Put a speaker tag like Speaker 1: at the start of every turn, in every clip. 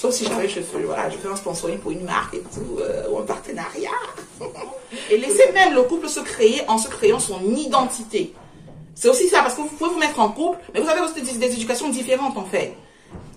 Speaker 1: Sauf si j'avais, voilà, je fais un sponsoring pour une marque et tout, ou un partenariat. Et laissez même le couple se créer en se créant son identité. C'est aussi ça, parce que vous pouvez vous mettre en couple, mais vous avez aussi des éducations différentes en fait.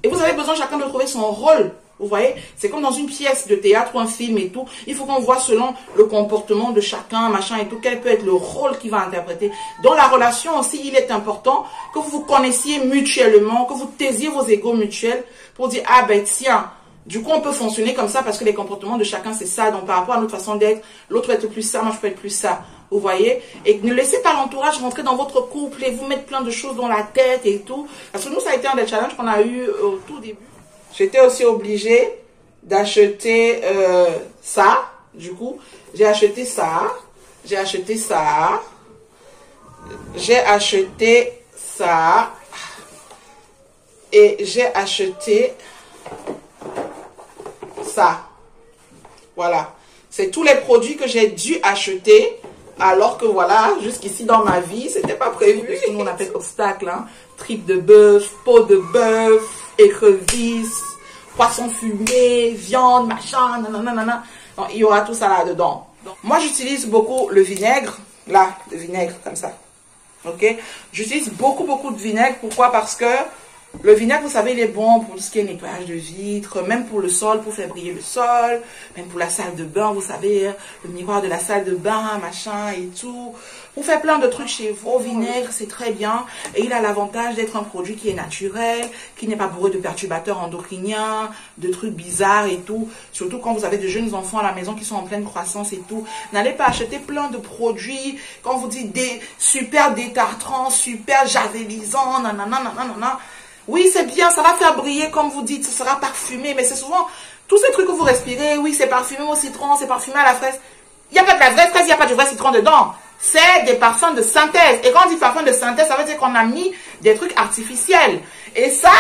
Speaker 1: Et vous avez besoin chacun de trouver son rôle. Vous voyez, c'est comme dans une pièce de théâtre ou un film et tout. Il faut qu'on voit selon le comportement de chacun, machin et tout, quel peut être le rôle qu'il va interpréter. Dans la relation aussi, il est important que vous vous connaissiez mutuellement, que vous taisiez vos égos mutuels pour dire, ah ben tiens, du coup on peut fonctionner comme ça parce que les comportements de chacun c'est ça. Donc par rapport à notre façon d'être, l'autre va être plus ça, moi je peux être plus ça. Vous voyez? Et ne laissez pas l'entourage rentrer dans votre couple et vous mettre plein de choses dans la tête et tout. Parce que nous, ça a été un des challenges qu'on a eu au tout début. J'étais aussi obligée d'acheter ça. Du coup, j'ai acheté ça. J'ai acheté ça. J'ai acheté ça. Et j'ai acheté ça. Voilà. C'est tous les produits que j'ai dû acheter. Alors que voilà, jusqu'ici dans ma vie, c'était pas prévu. Ce qu'on appelle obstacle, hein. Tripes de bœuf, peau de bœuf, écrevisses, poisson fumé, viande, machin, nanana. Donc, il y aura tout ça là-dedans. Moi, j'utilise beaucoup le vinaigre. Là, le vinaigre, comme ça. Ok? J'utilise beaucoup de vinaigre. Pourquoi? Parce que le vinaigre, vous savez, il est bon pour tout ce qui est nettoyage de vitres, même pour le sol, pour faire briller le sol, même pour la salle de bain, vous savez, le miroir de la salle de bain, machin et tout. Pour faire plein de trucs chez vous, au vinaigre, c'est très bien. Et il a l'avantage d'être un produit qui est naturel, qui n'est pas bourré de perturbateurs endocriniens, de trucs bizarres et tout. Surtout quand vous avez de jeunes enfants à la maison qui sont en pleine croissance et tout. N'allez pas acheter plein de produits, quand on vous dit des super détartrants, super javelisants, nanana. Oui, c'est bien, ça va faire briller, comme vous dites, ça sera parfumé, mais c'est souvent, tous ces trucs que vous respirez, oui, c'est parfumé au citron, c'est parfumé à la fraise. Il n'y a pas de la vraie fraise, il n'y a pas du vrai citron dedans. C'est des parfums de synthèse. Et quand on dit parfum de synthèse, ça veut dire qu'on a mis des trucs artificiels. Et ça,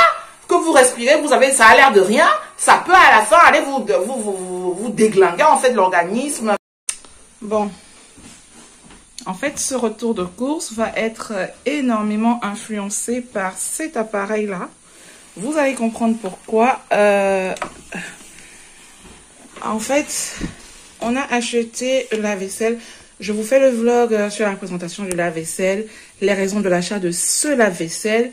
Speaker 1: que vous respirez, vous avez, ça a l'air de rien, ça peut à la fin aller vous déglinguer, en fait, l'organisme. Bon. En fait, ce retour de course va être énormément influencé par cet appareil-là. Vous allez comprendre pourquoi. En fait, on a acheté le lave-vaisselle. Je vous fais le vlog sur la présentation du lave-vaisselle, les raisons de l'achat de ce lave-vaisselle.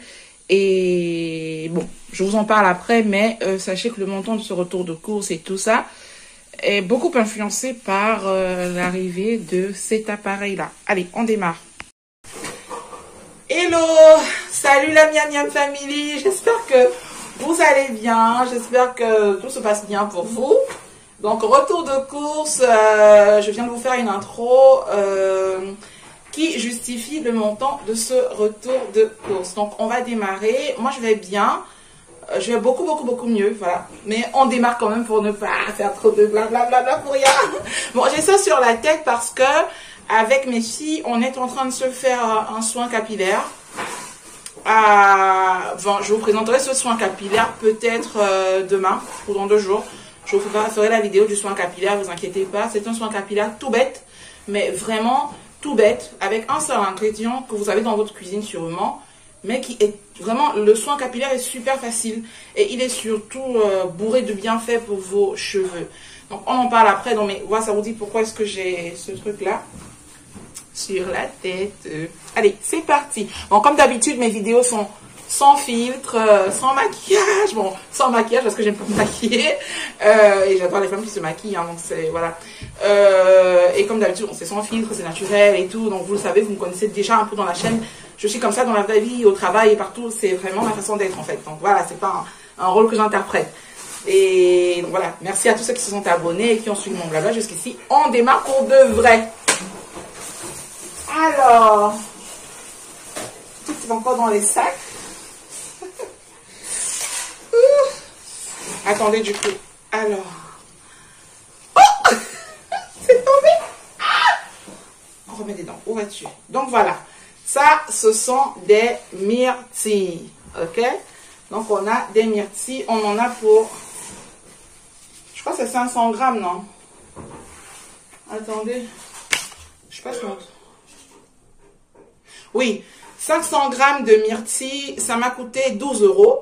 Speaker 1: Et bon, je vous en parle après, mais sachez que le montant de ce retour de course et tout ça est beaucoup influencé par l'arrivée de cet appareil-là. Allez, on démarre. Hello! Salut la Miam Miam Family! J'espère que vous allez bien. J'espère que tout se passe bien pour vous. Donc, retour de course. Je viens de vous faire une intro qui justifie le montant de ce retour de course. Donc, on va démarrer. Moi, je vais bien. Je vais beaucoup mieux, voilà. Mais on démarre quand même pour ne pas faire trop de blablabla pour rien. Bon, j'ai ça sur la tête parce que avec mes filles, on est en train de se faire un soin capillaire. Bon, je vous présenterai ce soin capillaire peut-être demain ou dans 2 jours. Je vous ferai la vidéo du soin capillaire, vous inquiétez pas. C'est un soin capillaire tout bête, mais vraiment tout bête, avec un seul ingrédient que vous avez dans votre cuisine sûrement, mais qui est vraiment, le soin capillaire est super facile et il est surtout bourré de bienfaits pour vos cheveux. Donc on en parle après, non mais voilà, ça vous dit pourquoi est-ce que j'ai ce truc là sur la tête. Allez, c'est parti. Bon, comme d'habitude, mes vidéos sont sans filtre, sans maquillage. Bon, sans maquillage parce que j'aime pas me maquiller. Et j'adore les femmes qui se maquillent, hein, donc c'est, voilà. Et comme d'habitude, c'est sans filtre, c'est naturel et tout. Donc vous le savez, vous me connaissez déjà un peu dans la chaîne. Je suis comme ça dans la vraie vie, au travail et partout. C'est vraiment ma façon d'être en fait. Donc voilà, c'est pas un rôle que j'interprète. Et donc voilà, merci à tous ceux qui se sont abonnés et qui ont suivi mon blabla jusqu'ici. On démarre pour de vrai. Alors, tout est encore dans les sacs. Attendez du coup. Alors. Oh c'est tombé. On remet des dents. Où vas-tu? Donc voilà. Ça, ce sont des myrtilles. Ok? Donc on a des myrtilles. On en a pour... Je crois que c'est 500 grammes, non? Attendez. Je sais pas ce montre. Oui, 500 grammes de myrtilles, ça m'a coûté 12 €.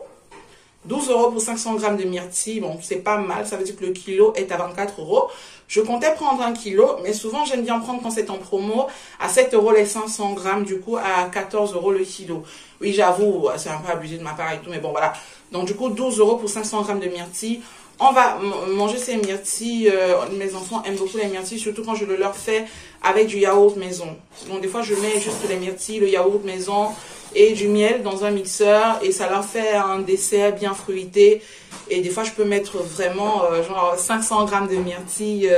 Speaker 1: 12 € pour 500 grammes de myrtille. Bon, c'est pas mal. Ça veut dire que le kilo est à 24 €. Je comptais prendre 1 kilo, mais souvent, j'aime bien prendre quand c'est en promo à 7 € les 500 grammes, du coup, à 14 € le kilo. Oui, j'avoue, c'est un peu abusé de ma part et tout, mais bon, voilà. Donc, du coup, 12 € pour 500 grammes de myrtille. On va manger ces myrtilles. Mes enfants aiment beaucoup les myrtilles, surtout quand je le leur fais avec du yaourt maison. Donc, des fois, je mets juste les myrtilles, le yaourt maison et du miel dans un mixeur. Et ça leur fait un dessert bien fruité. Et des fois, je peux mettre vraiment genre 500 grammes de myrtilles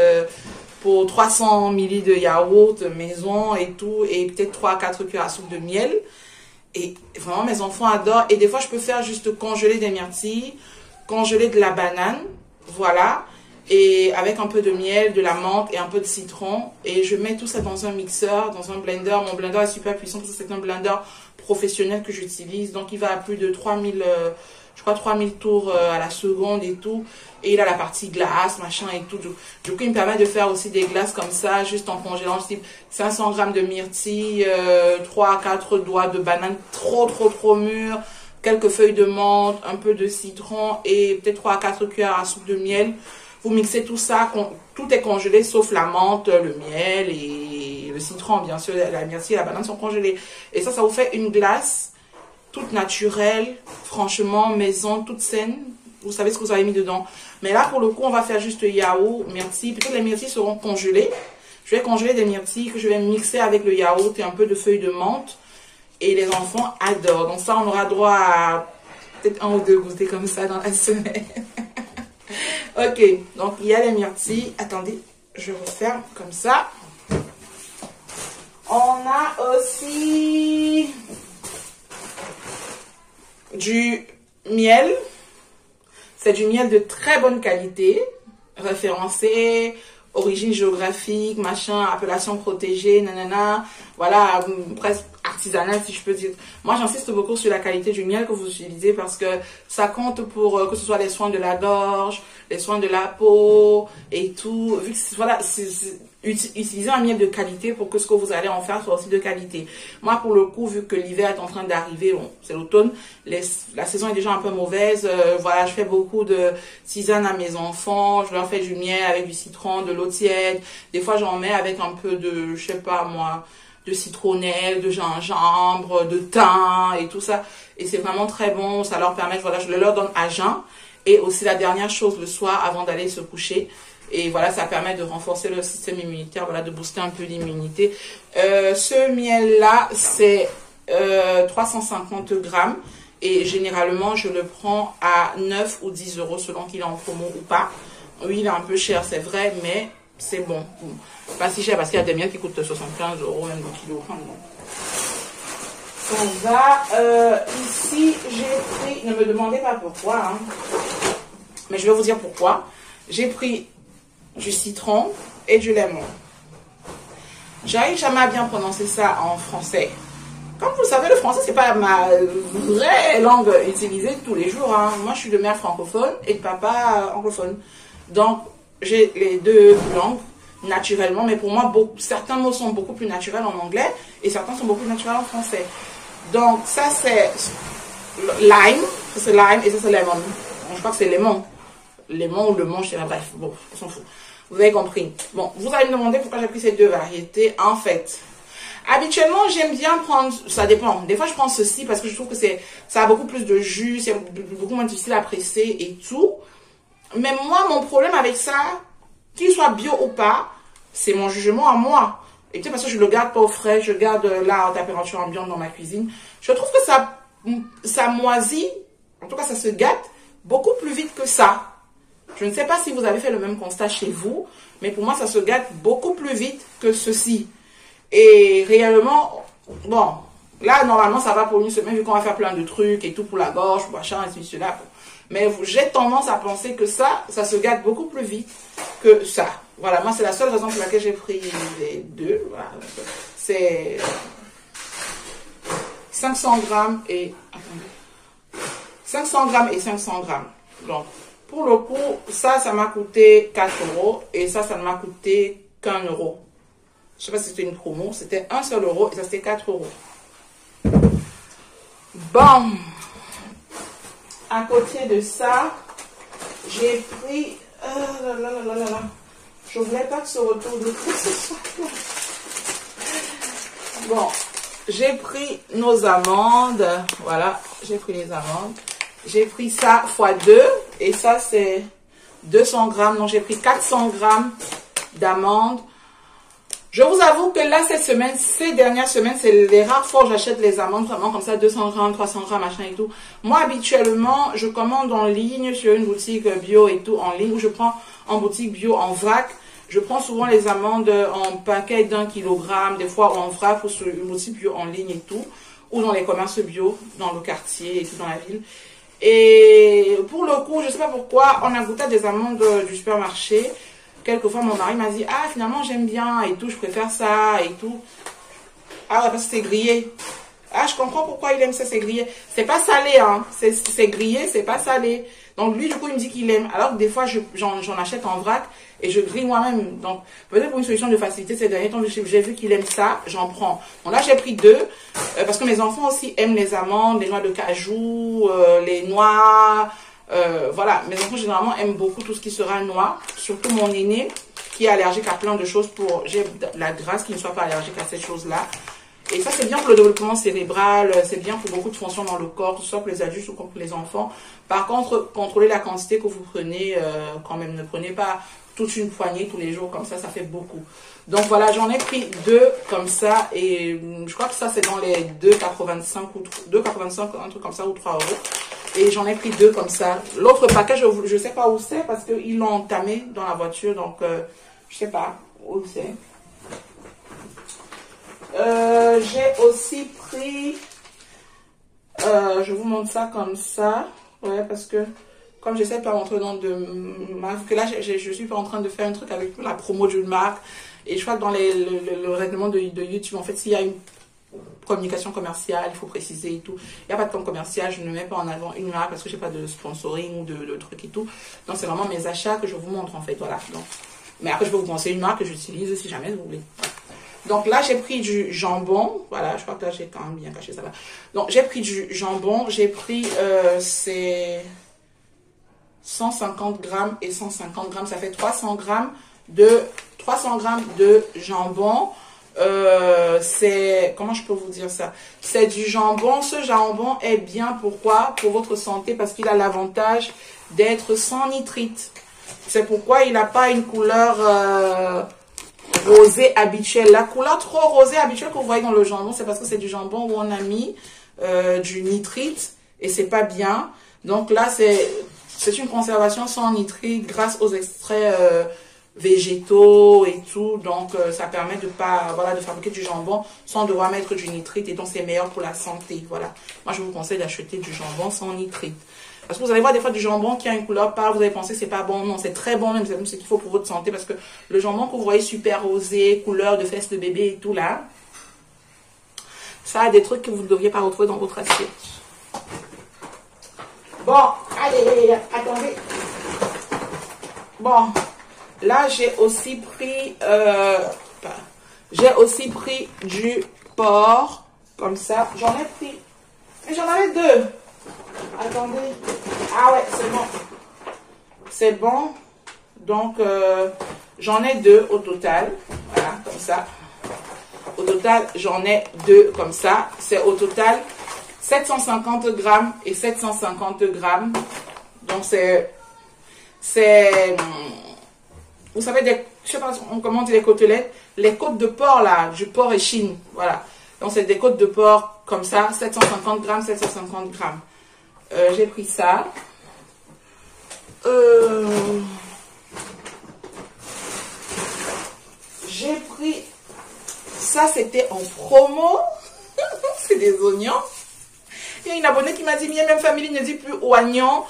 Speaker 1: pour 300 ml de yaourt maison et tout. Et peut-être 3 à 4 cuillères à soupe de miel. Et vraiment, mes enfants adorent. Et des fois, je peux faire juste congeler des myrtilles, congeler de la banane, voilà, et avec un peu de miel, de la menthe et un peu de citron, et je mets tout ça dans un mixeur, dans un blender. Mon blender est super puissant parce que c'est un blender professionnel que j'utilise, donc il va à plus de 3000, je crois 3000 tours à la seconde et tout, et il a la partie glace, machin et tout. Du coup, il me permet de faire aussi des glaces comme ça, juste en congélant, type 500 grammes de myrtille, 3 à 4 doigts de banane trop mûres, quelques feuilles de menthe, un peu de citron et peut-être 3 à 4 cuillères à soupe de miel. Vous mixez tout ça, tout est congelé sauf la menthe, le miel et le citron, bien sûr. La myrtille et la banane sont congelées. Et ça vous fait une glace toute naturelle, franchement, maison, toute saine. Vous savez ce que vous avez mis dedans. Mais là, pour le coup, on va faire juste yaourt, myrtille. Peut-être les myrtilles seront congelées. Je vais congeler des myrtilles que je vais mixer avec le yaourt et un peu de feuilles de menthe. Et les enfants adorent. Donc ça, on aura droit à peut-être 1 ou 2 goûters comme ça dans la semaine. Ok, donc il y a les myrtilles. Attendez, je referme comme ça. On a aussi du miel. C'est du miel de très bonne qualité, référencé, origine géographique, machin, appellation protégée, nanana. Voilà, presque artisanal si je peux dire. Moi, j'insiste beaucoup sur la qualité du miel que vous utilisez parce que ça compte pour que ce soit les soins de la gorge, les soins de la peau et tout. Vu que, voilà, utilisez un miel de qualité pour que ce que vous allez en faire soit aussi de qualité. Moi, pour le coup, vu que l'hiver est en train d'arriver, bon, c'est l'automne, la saison est déjà un peu mauvaise. Voilà, je fais beaucoup de tisane à mes enfants. Je leur fais du miel avec du citron, de l'eau tiède. Des fois, j'en mets avec un peu de, je sais pas moi, de citronnelle, de gingembre, de thym et tout ça. Et c'est vraiment très bon. Ça leur permet, voilà, je le leur donne à jeun. Et aussi la dernière chose le soir avant d'aller se coucher. Et voilà, ça permet de renforcer le système immunitaire, voilà, de booster un peu l'immunité. Ce miel-là, c'est 350 grammes. Et généralement, je le prends à 9 ou 10 € selon qu'il est en promo ou pas. Oui, il est un peu cher, c'est vrai, mais c'est bon. Pas si cher parce qu'il y a des miels qui coûtent 75 € même le kilo. Enfin, bon. On va, ici, j'ai pris, ne me demandez pas pourquoi, hein, mais je vais vous dire pourquoi. J'ai pris du citron et du lemon. J'arrive jamais à bien prononcer ça en français. Comme vous le savez, le français, c'est pas ma vraie langue utilisée tous les jours. Hein. Moi, je suis de mère francophone et de papa anglophone. Donc, j'ai les deux langues naturellement, mais pour moi, certains mots sont beaucoup plus naturels en anglais et certains sont beaucoup plus naturels en français. Donc, ça, c'est lime, ça c'est lime et ça c'est lemon. Bon, je crois que c'est lemon. Lemon ou lemon, je sais pas, bref, bon, on s'en fout. Vous avez compris. Bon, vous allez me demander pourquoi j'ai pris ces deux variétés. En fait, habituellement, j'aime bien prendre, ça dépend. Des fois, je prends ceci parce que je trouve que ça a beaucoup plus de jus, c'est beaucoup moins difficile à presser et tout. Mais moi, mon problème avec ça, qu'il soit bio ou pas, c'est mon jugement à moi. Et peut-être parce que je le garde pas au frais, je garde là en température ambiante dans ma cuisine. Je trouve que ça moisit, en tout cas ça se gâte beaucoup plus vite que ça. Je ne sais pas si vous avez fait le même constat chez vous, mais pour moi ça se gâte beaucoup plus vite que ceci. Et réellement, bon, là normalement ça va pour une semaine vu qu'on va faire plein de trucs et tout pour la gorge, machin, et cela. Mais j'ai tendance à penser que ça se gâte beaucoup plus vite que ça. Voilà, moi c'est la seule raison pour laquelle j'ai pris les deux. Voilà. C'est 500 grammes et... Attendez. 500 grammes et 500 grammes. Donc, pour le coup, ça m'a coûté 4 € et ça ne m'a coûté qu'1 €. Je sais pas si c'était une promo, c'était un seul euro et ça c'était 4 €. Bon. à côté de ça, j'ai pris... Je ne voulais pas que ce retour de tout ce soit là. Bon, j'ai pris nos amandes. Voilà, j'ai pris les amandes. J'ai pris ça x2. Et ça, c'est 200 grammes. Donc, j'ai pris 400 grammes d'amandes. Je vous avoue que là, cette semaine, ces dernières semaines, c'est les rares fois où j'achète les amandes vraiment comme ça, 200 grammes, 300 grammes, machin et tout. Moi, habituellement, je commande en ligne sur une boutique bio et tout, en ligne, ou je prends en boutique bio en vrac. Je prends souvent les amandes en paquet d'1 kilogramme, des fois en vrac ou sur une boutique bio en ligne et tout, ou dans les commerces bio, dans le quartier et tout, dans la ville. Et pour le coup, je ne sais pas pourquoi, on a goûté des amandes du supermarché. Quelquefois, mon mari m'a dit, ah, finalement, j'aime bien et tout, je préfère ça et tout. Ah ouais, parce que c'est grillé. Ah, je comprends pourquoi il aime ça, c'est grillé. C'est pas salé, hein. C'est grillé, c'est pas salé. Donc, lui, du coup, il me dit qu'il aime. Alors que des fois, j'en achète en vrac et je grille moi-même. Donc, peut-être pour une solution de facilité, ces derniers temps, j'ai vu qu'il aime ça, j'en prends. Donc là, j'ai pris 2 parce que mes enfants aussi aiment les amandes, les noix de cajou, les noix... voilà, mes enfants généralement aiment beaucoup tout ce qui sera noix, surtout mon aîné qui est allergique à plein de choses j'ai la grâce qu'il ne soit pas allergique à ces choses-là. Et ça, c'est bien pour le développement cérébral, c'est bien pour beaucoup de fonctions dans le corps, que ce soit pour les adultes ou pour les enfants. Par contre, contrôlez la quantité que vous prenez quand même. Ne prenez pas toute une poignée tous les jours, comme ça fait beaucoup. Donc voilà, j'en ai pris 2 comme ça, et je crois que ça, c'est dans les 2,85 ou 2,85, un truc comme ça, ou 3 euros. Et j'en ai pris 2 comme ça. L'autre paquet, je ne sais pas où c'est, parce qu'ils l'ont entamé dans la voiture, donc je ne sais pas où c'est. J'ai aussi pris, je vous montre ça comme ça, ouais, parce que comme j'essaie de pas rentrer dans de marque, que là je suis pas en train de faire un truc avec la promo d'une marque, et je crois que dans le règlement de YouTube, en fait, s'il y a une communication commerciale, il faut préciser et tout. Il n'y a pas de com commercial, je ne mets pas en avant une marque parce que j'ai pas de sponsoring ou de trucs et tout. Donc c'est vraiment mes achats que je vous montre en fait, voilà. Donc, mais après je peux vous conseiller une marque que j'utilise si jamais vous voulez. Voilà. Donc là, j'ai pris du jambon. Voilà, je crois que là, j'ai quand même bien caché ça là. Donc, j'ai pris du jambon. J'ai pris, c'est 150 grammes et 150 grammes. Ça fait 300 grammes de jambon. C'est, comment je peux vous dire ça? C'est du jambon. Ce jambon est bien, pourquoi? Pour votre santé, parce qu'il a l'avantage d'être sans nitrite. C'est pourquoi il n'a pas une couleur... rosé habituel. La couleur trop rosée habituelle que vous voyez dans le jambon, c'est parce que c'est du jambon où on a mis du nitrite et c'est pas bien. Donc là, c'est une conservation sans nitrite grâce aux extraits végétaux et tout. Donc ça permet de pas, voilà, de fabriquer du jambon sans devoir mettre du nitrite, et donc c'est meilleur pour la santé. Voilà. Moi, je vous conseille d'acheter du jambon sans nitrite. Parce que vous allez voir des fois du jambon qui a une couleur pâle, vous allez penser que c'est pas bon. Non, c'est très bon, même c'est ce qu'il faut pour votre santé. Parce que le jambon que vous voyez super rosé, couleur de fesses de bébé et tout là, ça a des trucs que vous ne devriez pas retrouver dans votre assiette. Bon, allez, attendez. Bon, là j'ai aussi pris du porc, comme ça. J'en ai pris, mais j'en avais 2. Attendez. Ah ouais, c'est bon. C'est bon. Donc, j'en ai 2 au total. Voilà, comme ça. Au total, j'en ai 2 comme ça. C'est au total 750 grammes et 750 grammes. Donc, vous savez, je sais pas comment on dit les côtelettes. Les côtes de porc, là, du porc échine. Voilà. Donc, c'est des côtes de porc comme ça. 750 grammes, 750 grammes. J'ai pris ça. J'ai pris ça, c'était en promo. C'est des oignons. Il y a une abonnée qui m'a dit, même famille ne dit plus oignon.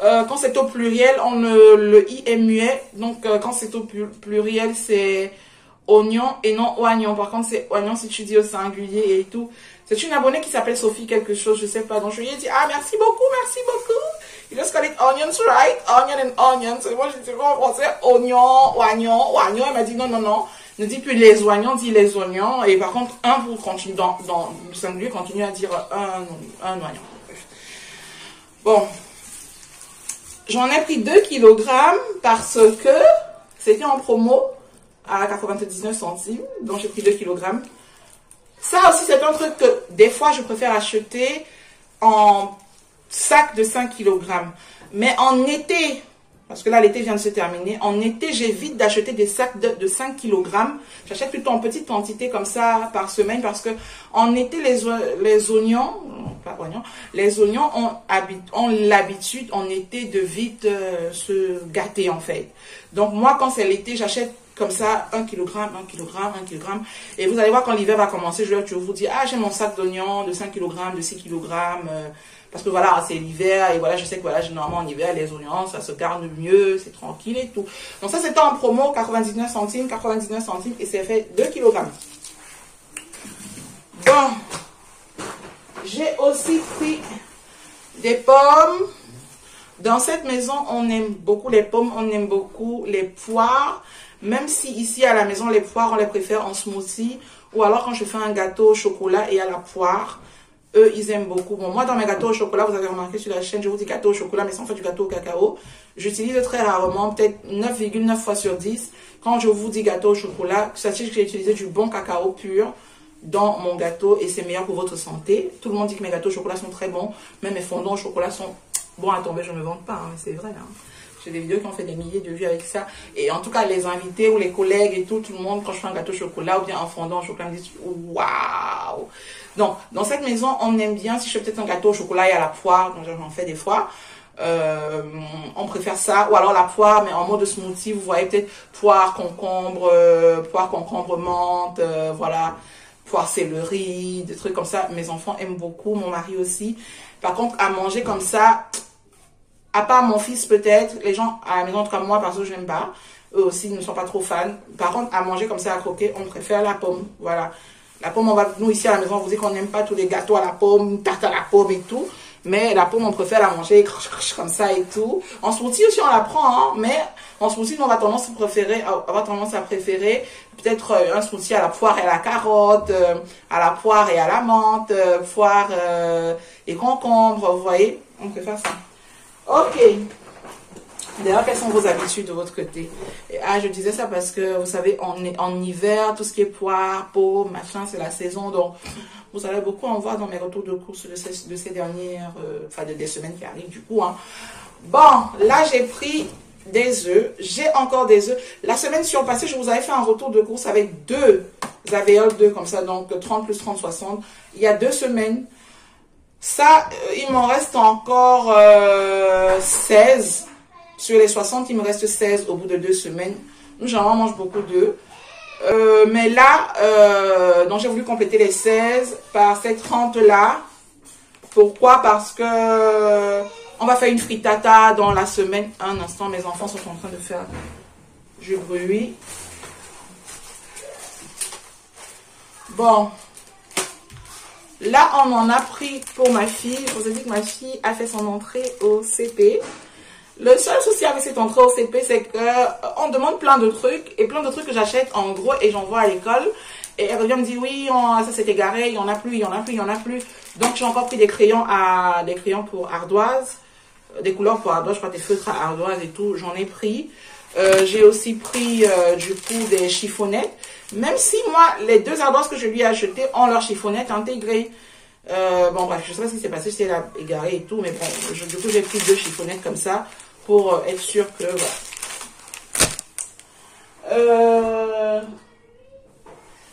Speaker 1: Quand c'est au pluriel, le i est muet. Donc quand c'est au pluriel, c'est oignon et non oignon. Par contre, c'est oignon si tu dis au singulier et tout. C'est une abonnée qui s'appelle Sophie quelque chose, je sais pas. Donc je lui ai dit, ah merci beaucoup, merci beaucoup. You just call it onions, right? Onion and onions. Et moi je dis en français oignon, oignon, oignon. Elle m'a dit non, non, non. Ne dis plus les oignons, dis les oignons. Et par contre, un pour continuer dans le singulier, continue à dire un oignon. Bon, J'en ai pris 2 kilogrammes parce que c'était en promo à 99 centimes. Donc, j'ai pris 2 kilogrammes. Ça aussi, c'est un truc que des fois, je préfère acheter en sac de 5 kilogrammes. Mais en été, parce que là, l'été vient de se terminer, en été, j'évite d'acheter des sacs de 5 kilogrammes. J'achète plutôt en petite quantité comme ça par semaine parce que en été, les oignons, pas oignons, les oignons ont l'habitude en été de vite se gâter en fait. Donc moi, quand c'est l'été, j'achète comme ça 1 kilogramme, 1 kilogramme, 1 kilogramme. Et vous allez voir quand l'hiver va commencer, je vais vous dire, ah j'ai mon sac d'oignons de 5 kilogrammes, de 6 kilogrammes. Parce que voilà, c'est l'hiver et voilà, je sais que voilà, généralement en hiver, les oignons, ça se garde mieux, c'est tranquille et tout. Donc ça, c'était en promo, 99 centimes et c'est fait 2 kilogrammes. Bon, j'ai aussi pris des pommes. Dans cette maison, on aime beaucoup les pommes, on aime beaucoup les poires. Même si ici à la maison, les poires, on les préfère en smoothie. Ou alors quand je fais un gâteau au chocolat et à la poire. Eux, ils aiment beaucoup. Bon, moi, dans mes gâteaux au chocolat, vous avez remarqué sur la chaîne, je vous dis gâteau au chocolat, mais sans faire du gâteau au cacao. J'utilise très rarement, peut-être 9,9 fois sur 10. Quand je vous dis gâteau au chocolat, sachez que j'ai utilisé du bon cacao pur dans mon gâteau et c'est meilleur pour votre santé. Tout le monde dit que mes gâteaux au chocolat sont très bons. Même mes fondants au chocolat sont bons à tomber. Je ne me vante pas, hein, mais c'est vrai. Hein. J'ai des vidéos qui ont fait des milliers de vues avec ça. Et en tout cas, les invités ou les collègues et tout le monde, quand je fais un gâteau au chocolat ou bien un fondant au chocolat, me disent waouh! Donc, dans cette maison, on aime bien, si je fais peut-être un gâteau au chocolat et à la poire, donc j'en fais des fois, on préfère ça, ou alors la poire, mais en mode smoothie, vous voyez peut-être poire, concombre, menthe, voilà, poire céleri, des trucs comme ça. Mes enfants aiment beaucoup, mon mari aussi. Par contre, à manger comme ça, à part mon fils peut-être, les gens à la maison, en tout cas moi, parce que je n'aime pas, eux aussi ne sont pas trop fans. Par contre, à manger comme ça, à croquer, on préfère la pomme, voilà. La pomme, nous ici à la maison, on vous dit qu'on n'aime pas tous les gâteaux à la pomme, tarte à la pomme et tout. Mais la pomme, on préfère la manger comme ça et tout. En smoothie aussi, on la prend, hein, mais en smoothie, nous, on va avoir tendance à préférer peut-être un smoothie à la poire et à la carotte, à la poire et à la menthe, poire et concombre, vous voyez, on préfère ça. Ok. D'ailleurs, quelles sont vos habitudes de votre côté? Je disais ça parce que, vous savez, en hiver, tout ce qui est poire, pomme, machin, c'est la saison. Donc, vous allez beaucoup en voir dans mes retours de course de ces dernières, des semaines qui arrivent du coup. Hein. Bon, là, j'ai pris des œufs. J'ai encore des œufs. La semaine surpassée, je vous avais fait un retour de course avec 2 alvéoles, 2 comme ça, donc 30 plus 30, 60. Il y a 2 semaines. Ça, il m'en reste encore 16. Sur les 60, il me reste 16 au bout de 2 semaines. Nous, généralement, on mange beaucoup d'œufs. Mais là, donc j'ai voulu compléter les 16 par ces 30-là. Pourquoi? Parce que on va faire une frittata dans la semaine. Un instant, mes enfants sont en train de faire du bruit. Bon. Là, on en a pris pour ma fille. Je vous ai dit que ma fille a fait son entrée au CP. Le seul souci avec cette entrée au CP, c'est qu'on demande plein de trucs et plein de trucs que j'achète en gros et j'envoie à l'école. Et elle revient me dire oui, ça s'est égaré, il n'y en a plus, il n'y en a plus, il n'y en a plus. Donc j'ai encore pris des crayons pour ardoise, des couleurs pour ardoise, je crois des feutres à ardoise et tout, j'en ai pris. J'ai aussi pris du coup des chiffonnettes, même si moi les 2 ardoises que je lui ai achetées ont leur chiffonnette intégrée. Bon bref, je sais pas ce qui s'est passé, si elle a égaré et tout, mais bon, du coup j'ai pris 2 chiffonnettes comme ça pour être sûr que voilà.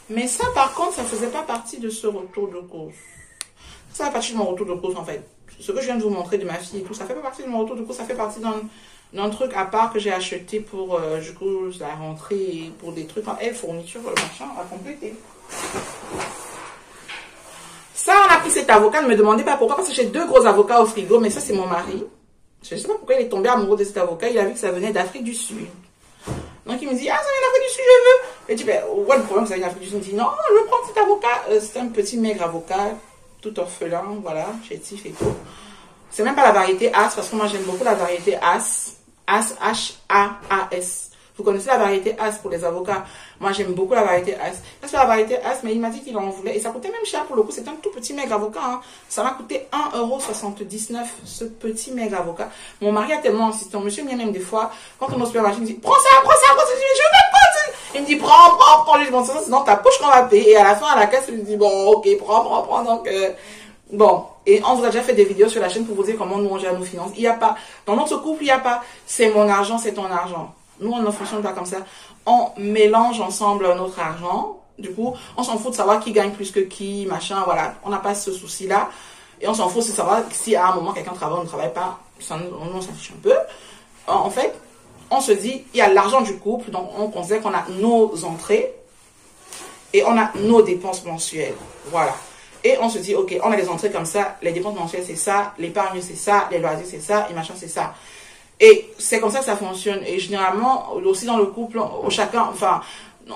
Speaker 1: Mais ça par contre, ça faisait pas partie de ce retour de course. Ça fait partie de mon retour de course en fait. Ce que je viens de vous montrer de ma fille et tout, ça fait pas partie de mon retour de course, ça fait partie d'un truc à part que j'ai acheté pour du coup la rentrée pour des trucs en fourniture, machin à compléter. Ça, on a pris cet avocat, ne me demandez pas pourquoi, parce que j'ai 2 gros avocats au frigo, mais ça, c'est mon mari. Je ne sais pas pourquoi il est tombé amoureux de cet avocat, il a vu que ça venait d'Afrique du Sud. Donc, il me dit, ah, ça vient d'Afrique du Sud, je veux. Et je dis, ben, ouais, le problème, ça vient d'Afrique du Sud. Il me dit, non, je veux prendre cet avocat. C'est un petit maigre avocat, tout orphelin, voilà, chétif et tout. C'est même pas la variété As, parce que moi, j'aime beaucoup la variété As. As, H-A-A-S. Vous connaissez la variété As pour les avocats. Moi, j'aime beaucoup la variété As. Ça, c'est la variété As, mais il m'a dit qu'il en voulait. Et ça coûtait même cher pour le coup. C'est un tout petit maigre avocat. Hein. Ça m'a coûté 1,79 €, ce petit maigre avocat. Mon mari a tellement insisté. Monsieur, même des fois, quand on est au supermarché, il me dit, prends ça, prends ça, prends ça. Je vais prendre. Il me dit, prends. Je dis, bon, c'est dans ta poche qu'on va payer. Et à la fin, à la caisse, il me dit, bon, ok, prends. Donc, bon, et on vous a déjà fait des vidéos sur la chaîne pour vous dire comment nous on gère nos finances. Il n'y a pas, dans notre couple, il n'y a pas, c'est mon argent, c'est ton argent. Nous, on ne fonctionne pas comme ça. On mélange ensemble notre argent. Du coup, on s'en fout de savoir qui gagne plus que qui, machin, voilà. On n'a pas ce souci-là. Et on s'en fout de savoir si à un moment quelqu'un travaille ou ne travaille pas. On s'en fiche un peu. En fait, on se dit, il y a l'argent du couple, donc on considère qu'on a nos entrées et on a nos dépenses mensuelles. Voilà. Et on se dit, ok, on a les entrées comme ça, les dépenses mensuelles c'est ça, l'épargne c'est ça, les loisirs c'est ça, et machin c'est ça. Et c'est comme ça que ça fonctionne. Et généralement, aussi dans le couple, chacun, enfin,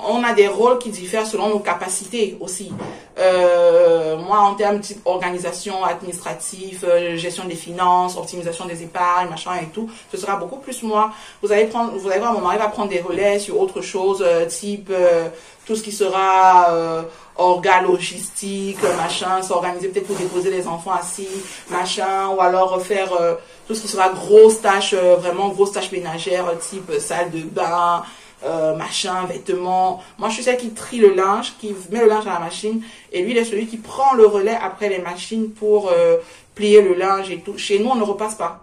Speaker 1: on a des rôles qui diffèrent selon nos capacités aussi. Moi, en termes de type organisation administrative, gestion des finances, optimisation des épargnes, machin et tout, ce sera beaucoup plus moi. Vous allez voir, mon mari va prendre des relais sur autre chose, type tout ce qui sera orga logistique, machin, s'organiser peut-être pour déposer les enfants assis, machin, ou alors faire tout ce qui sera grosse tâche, vraiment grosse tâche ménagère, type salle de bain, machin, vêtements. Moi, je suis celle qui trie le linge, qui met le linge à la machine, et lui, il est celui qui prend le relais après les machines pour plier le linge et tout. Chez nous, on ne repasse pas.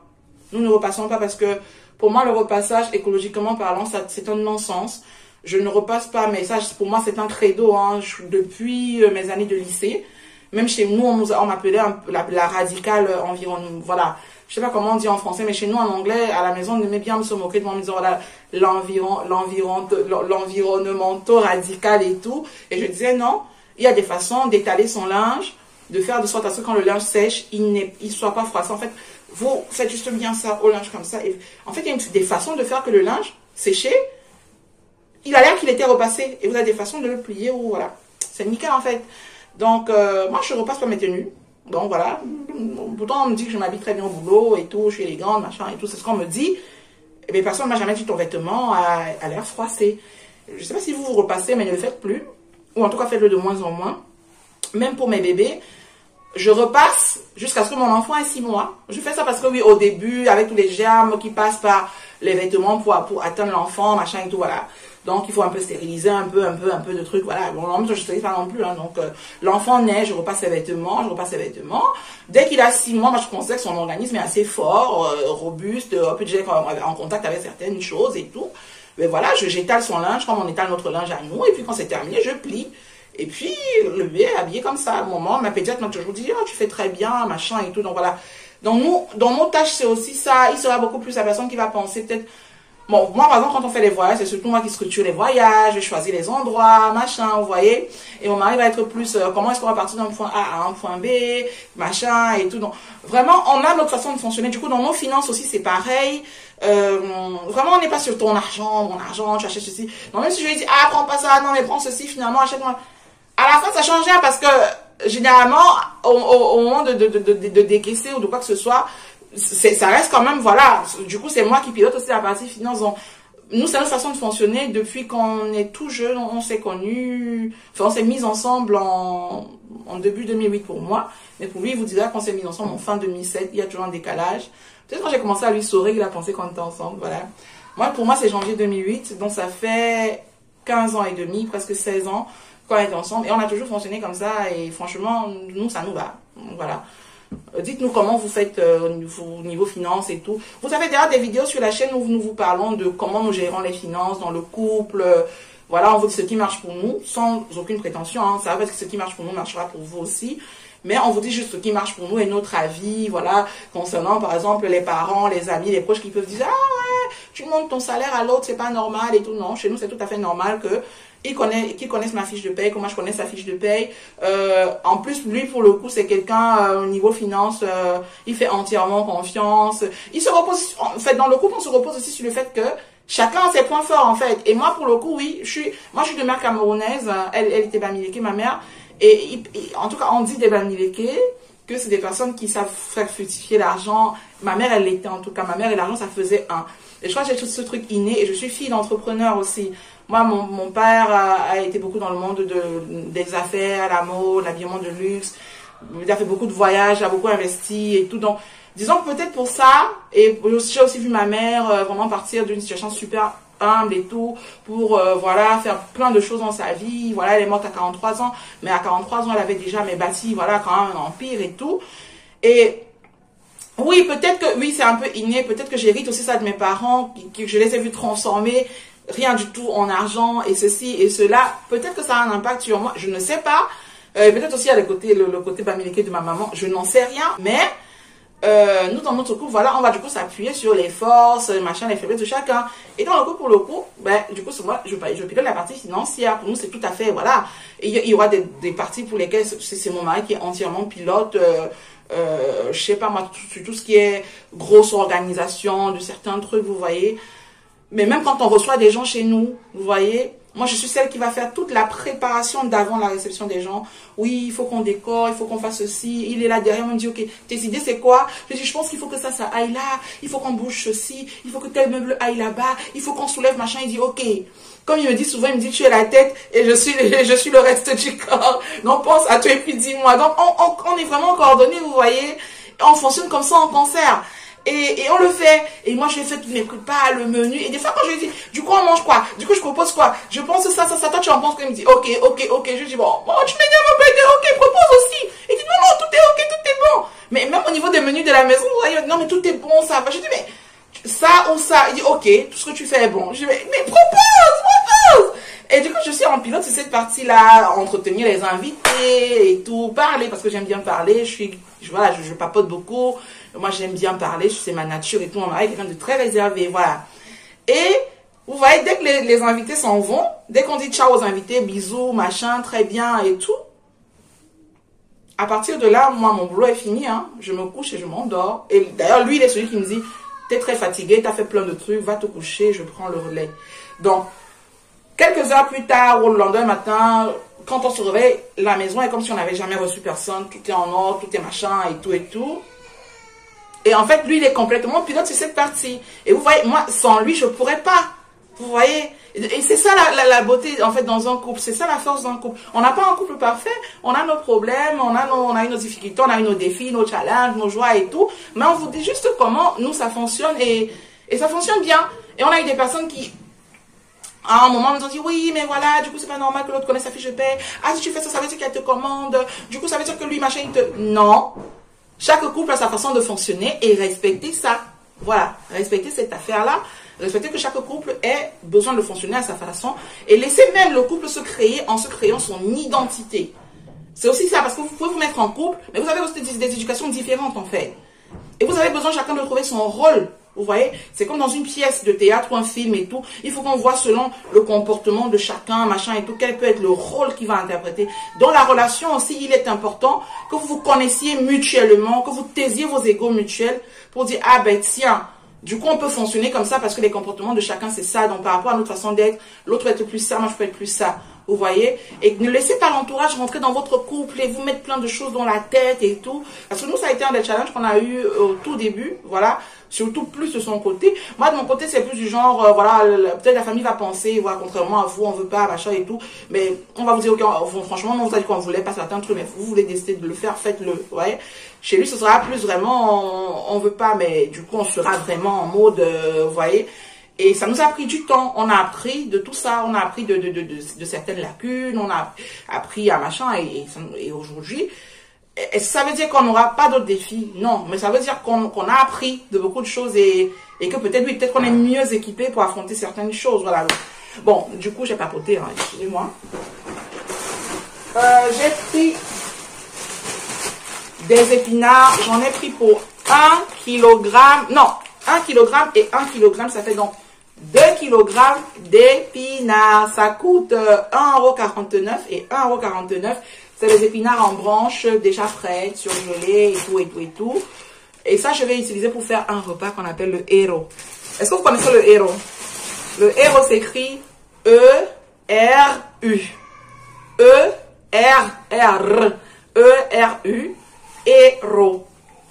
Speaker 1: Nous ne repassons pas parce que, pour moi, le repassage, écologiquement parlant, c'est un non-sens. Je ne repasse pas, mais ça, pour moi, c'est un credo. Hein. Depuis mes années de lycée, même chez nous, on m'appelait la radicale environnement. Voilà. Je sais pas comment on dit en français, mais chez nous, en anglais, à la maison, on aimait bien se moquer de moi en me disant, voilà, l'environnementaux radical et tout. Et je disais, non, il y a des façons d'étaler son linge, de faire de sorte à ce que quand le linge sèche, il ne soit pas froissant. En fait, vous faites juste bien ça au linge comme ça. Et en fait, il y a des façons de faire que le linge séché, il a l'air qu'il était repassé. Et vous avez des façons de le plier ou voilà. C'est nickel en fait. Donc, moi, je ne repasse pas mes tenues. Donc voilà. Pourtant, on me dit que je m'habille très bien au boulot et tout, je suis élégante, machin et tout. C'est ce qu'on me dit. Mais personne ne m'a jamais dit ton vêtement a l'air froissé. Je ne sais pas si vous repassez, mais ne le faites plus. Ou en tout cas, faites-le de moins en moins. Même pour mes bébés, je repasse jusqu'à ce que mon enfant ait 6 mois. Je fais ça parce que oui, au début, avec tous les germes qui passent par les vêtements pour atteindre l'enfant, machin et tout, voilà. Donc, il faut un peu stériliser, un peu de trucs, voilà. Bon, en même temps, je ne stérilise pas non plus, hein. Donc, l'enfant naît, je repasse ses vêtements, Dès qu'il a 6 mois, moi, je considère que son organisme est assez fort, robuste, peut déjà être en contact avec certaines choses et tout. Mais voilà, j'étale son linge comme on étale notre linge à nous. Et puis, quand c'est terminé, je plie. Et puis, le bébé est habillé comme ça. À un moment, ma pédiatre m'a toujours dit, oh, tu fais très bien, machin et tout. Donc, voilà. Donc, nous, dans nos tâches, c'est aussi ça. Il sera beaucoup plus la personne qui va penser peut-être. Bon, moi, par exemple, quand on fait les voyages, c'est surtout moi qui structure les voyages, je choisis les endroits, machin, vous voyez. Et mon mari va être plus, comment est-ce qu'on va partir d'un point A à un point B, machin, et tout. Donc, vraiment, on a notre façon de fonctionner. Du coup, dans nos finances aussi, c'est pareil. Vraiment, on n'est pas sur ton argent, mon argent, tu achètes ceci. Non, même si je lui dis, ah, prends pas ça, non, mais prends ceci, finalement, achète-moi. À la fin, ça change rien parce que, généralement, au moment de décaisser ou de quoi que ce soit, ça reste quand même, voilà. Du coup, c'est moi qui pilote aussi la partie finance. Donc, nous, c'est notre façon de fonctionner depuis qu'on est tout jeune. On s'est connus, enfin, on s'est mis ensemble en début 2008 pour moi. Mais pour lui, il vous dira qu'on s'est mis ensemble en fin 2007. Il y a toujours un décalage. Peut-être quand j'ai commencé à lui sourire, il a pensé qu'on était ensemble, voilà. Moi, pour moi, c'est janvier 2008. Donc, ça fait 15 ans et demi, presque 16 ans qu'on est ensemble. Et on a toujours fonctionné comme ça. Et franchement, nous, ça nous va. Voilà. Dites-nous comment vous faites au niveau finance et tout. Vous avez déjà des vidéos sur la chaîne où nous vous parlons de comment nous gérons les finances dans le couple. Voilà, on vous dit ce qui marche pour nous, sans aucune prétention. Hein. Ça va parce que ce qui marche pour nous marchera pour vous aussi. Mais on vous dit juste ce qui marche pour nous et notre avis, voilà, concernant par exemple les parents, les amis, les proches qui peuvent dire « Ah ouais, tu montes ton salaire à l'autre, c'est pas normal et tout. » Non, chez nous c'est tout à fait normal que qu'ils connaissent ma fiche de paye, que moi je connais sa fiche de paye. En plus, lui, pour le coup, c'est quelqu'un, au niveau finance, il fait entièrement confiance. Il se repose, en fait, dans le couple, on se repose aussi sur le fait que chacun a ses points forts, en fait. Et moi, pour le coup, oui, moi, je suis de mère camerounaise. Elle était Bamileke, ma mère. Et en tout cas, on dit des Bamileke que c'est des personnes qui savent faire fructifier l'argent. Ma mère, elle l'était, en tout cas. Ma mère et l'argent, ça faisait un. Et je crois que j'ai tout ce truc inné et je suis fille d'entrepreneur aussi. Moi, mon père a été beaucoup dans le monde des affaires, la mode, l'habillement de luxe. Il a fait beaucoup de voyages, a beaucoup investi et tout. Donc, disons que peut-être pour ça, et j'ai aussi vu ma mère vraiment partir d'une situation super humble et tout, pour voilà, faire plein de choses dans sa vie. Voilà, elle est morte à 43 ans, mais à 43 ans, elle avait déjà bâti, voilà, quand même un empire et tout. Et oui, peut-être que, oui, c'est un peu inné, peut-être que j'hérite aussi ça de mes parents, que je les ai vus transformer rien du tout en argent et ceci et cela. Peut-être que ça a un impact sur moi, je ne sais pas. Peut-être aussi il y a le côté bamileke de ma maman, je n'en sais rien, mais nous dans notre couple, voilà, on va du coup s'appuyer sur les forces, machin, les faiblesses de chacun. Et dans le coup, pour le coup, ben, du coup, c'est moi, je pilote la partie financière. Pour nous, c'est tout à fait, voilà. Et il y aura des parties pour lesquelles c'est mon mari qui est entièrement pilote, je sais pas moi, tout ce qui est grosse organisation de certains trucs, vous voyez. Mais même quand on reçoit des gens chez nous, vous voyez, moi je suis celle qui va faire toute la préparation d'avant la réception des gens. Oui, il faut qu'on décore, il faut qu'on fasse ceci. Il est là derrière, on me dit, ok, tes idées c'est quoi? Je dis, je pense qu'il faut que ça aille là, il faut qu'on bouge ceci, il faut que tel meuble aille là-bas, il faut qu'on soulève machin. Il dit, ok. Comme il me dit souvent, il me dit, tu es la tête et je suis le reste du corps. Donc pense à toi et puis dis-moi. Donc on est vraiment coordonnés, vous voyez. On fonctionne comme ça en concert. Et on le fait. Et moi, je lui ai fait tous mes prépas, le menu. Et des fois, quand je lui dis, du coup, on mange quoi? Du coup, je propose quoi? Je pense ça. Toi, tu en penses quoi? Il me dit, ok. Je dis, bon, tu m'énerves un peu. Il dit, ok, propose aussi. Il dit, non, tout est ok, tout est bon. Mais même au niveau des menus de la maison, vous voyez, non, mais tout est bon, ça va. Je dis, mais ça ou ça? Il dit, ok, tout ce que tu fais est bon. Je dis, mais propose! Et du coup, je suis en pilote sur cette partie-là, entretenir les invités et tout, parler, parce que j'aime bien parler, je papote beaucoup, moi j'aime bien parler, c'est ma nature et tout, mon mari est quelqu'un de très réservé, voilà. Et, vous voyez, dès que les invités s'en vont, dès qu'on dit ciao aux invités, bisous, machin, très bien et tout, à partir de là, moi, mon boulot est fini, hein, je me couche et je m'endors. Et d'ailleurs, lui, il est celui qui me dit, t'es très fatigué, t'as fait plein de trucs, va te coucher, je prends le relais. Donc, quelques heures plus tard, ou le lendemain matin, quand on se réveille, la maison est comme si on n'avait jamais reçu personne. Tout est en ordre, tout est machin et tout et tout. Et en fait, lui, il est complètement pilote sur cette partie. Et vous voyez, moi, sans lui, je ne pourrais pas. Vous voyez? Et c'est ça la beauté, en fait, dans un couple. C'est ça la force d'un couple. On n'a pas un couple parfait. On a nos problèmes, on a eu nos difficultés, on a eu nos défis, nos challenges, nos joies et tout. Mais on vous dit juste comment, nous, ça fonctionne. Et ça fonctionne bien. Et on a eu des personnes qui... à un moment, ils nous ont dit, oui, mais voilà, du coup, c'est pas normal que l'autre connaisse sa fiche de paie. Ah, si tu fais ça, ça veut dire qu'elle te commande. Du coup, ça veut dire que lui, machin, il te... Non. Chaque couple a sa façon de fonctionner et respecter ça. Voilà. Respecter cette affaire-là. Respecter que chaque couple ait besoin de fonctionner à sa façon. Et laisser même le couple se créer en se créant son identité. C'est aussi ça, parce que vous pouvez vous mettre en couple, mais vous avez aussi des éducations différentes, en fait. Et vous avez besoin chacun de trouver son rôle. Vous voyez, c'est comme dans une pièce de théâtre ou un film et tout. Il faut qu'on voit selon le comportement de chacun, machin et tout, quel peut être le rôle qu'il va interpréter. Dans la relation aussi, il est important que vous vous connaissiez mutuellement, que vous taisiez vos égos mutuels pour dire, ah ben tiens, du coup on peut fonctionner comme ça parce que les comportements de chacun c'est ça. Donc par rapport à notre façon d'être, l'autre va être plus ça, moi je peux être plus ça. Vous voyez? Et ne laissez pas l'entourage rentrer dans votre couple et vous mettre plein de choses dans la tête et tout. Parce que nous, ça a été un des challenges qu'on a eu au tout début. Voilà. Surtout plus de son côté. Moi, de mon côté, c'est plus du genre, voilà, peut-être la famille va penser, voilà, contrairement à vous, on veut pas, machin et tout. Mais on va vous dire, ok, franchement, on vous a dit qu'on voulait pas certains trucs, mais vous voulez décider de le faire, faites-le. Vous voyez? Chez lui, ce sera plus vraiment, on veut pas, mais du coup, on sera vraiment en mode, vous voyez? Et ça nous a pris du temps. On a appris de tout ça. On a appris de certaines lacunes. On a appris à machin. Et aujourd'hui, ça veut dire qu'on n'aura pas d'autres défis. Non. Mais ça veut dire qu'on a appris de beaucoup de choses et que peut-être, oui, peut-être qu'on est mieux équipé pour affronter certaines choses. Voilà. Bon, du coup, j'ai papoté. Hein, excusez-moi. J'ai pris des épinards. J'en ai pris pour 1 kilogramme. Non, 1 kilogramme et 1 kilogramme, ça fait donc 2 kg d'épinards. Ça coûte 1,49 € et 1,49 €. C'est les épinards en branches déjà frais, surgelés et tout et tout et tout. Et ça, je vais utiliser pour faire un repas qu'on appelle le héros. Est-ce que vous connaissez le héros? Le héros s'écrit E-R-U. E-R-R. E-R-U. Héros.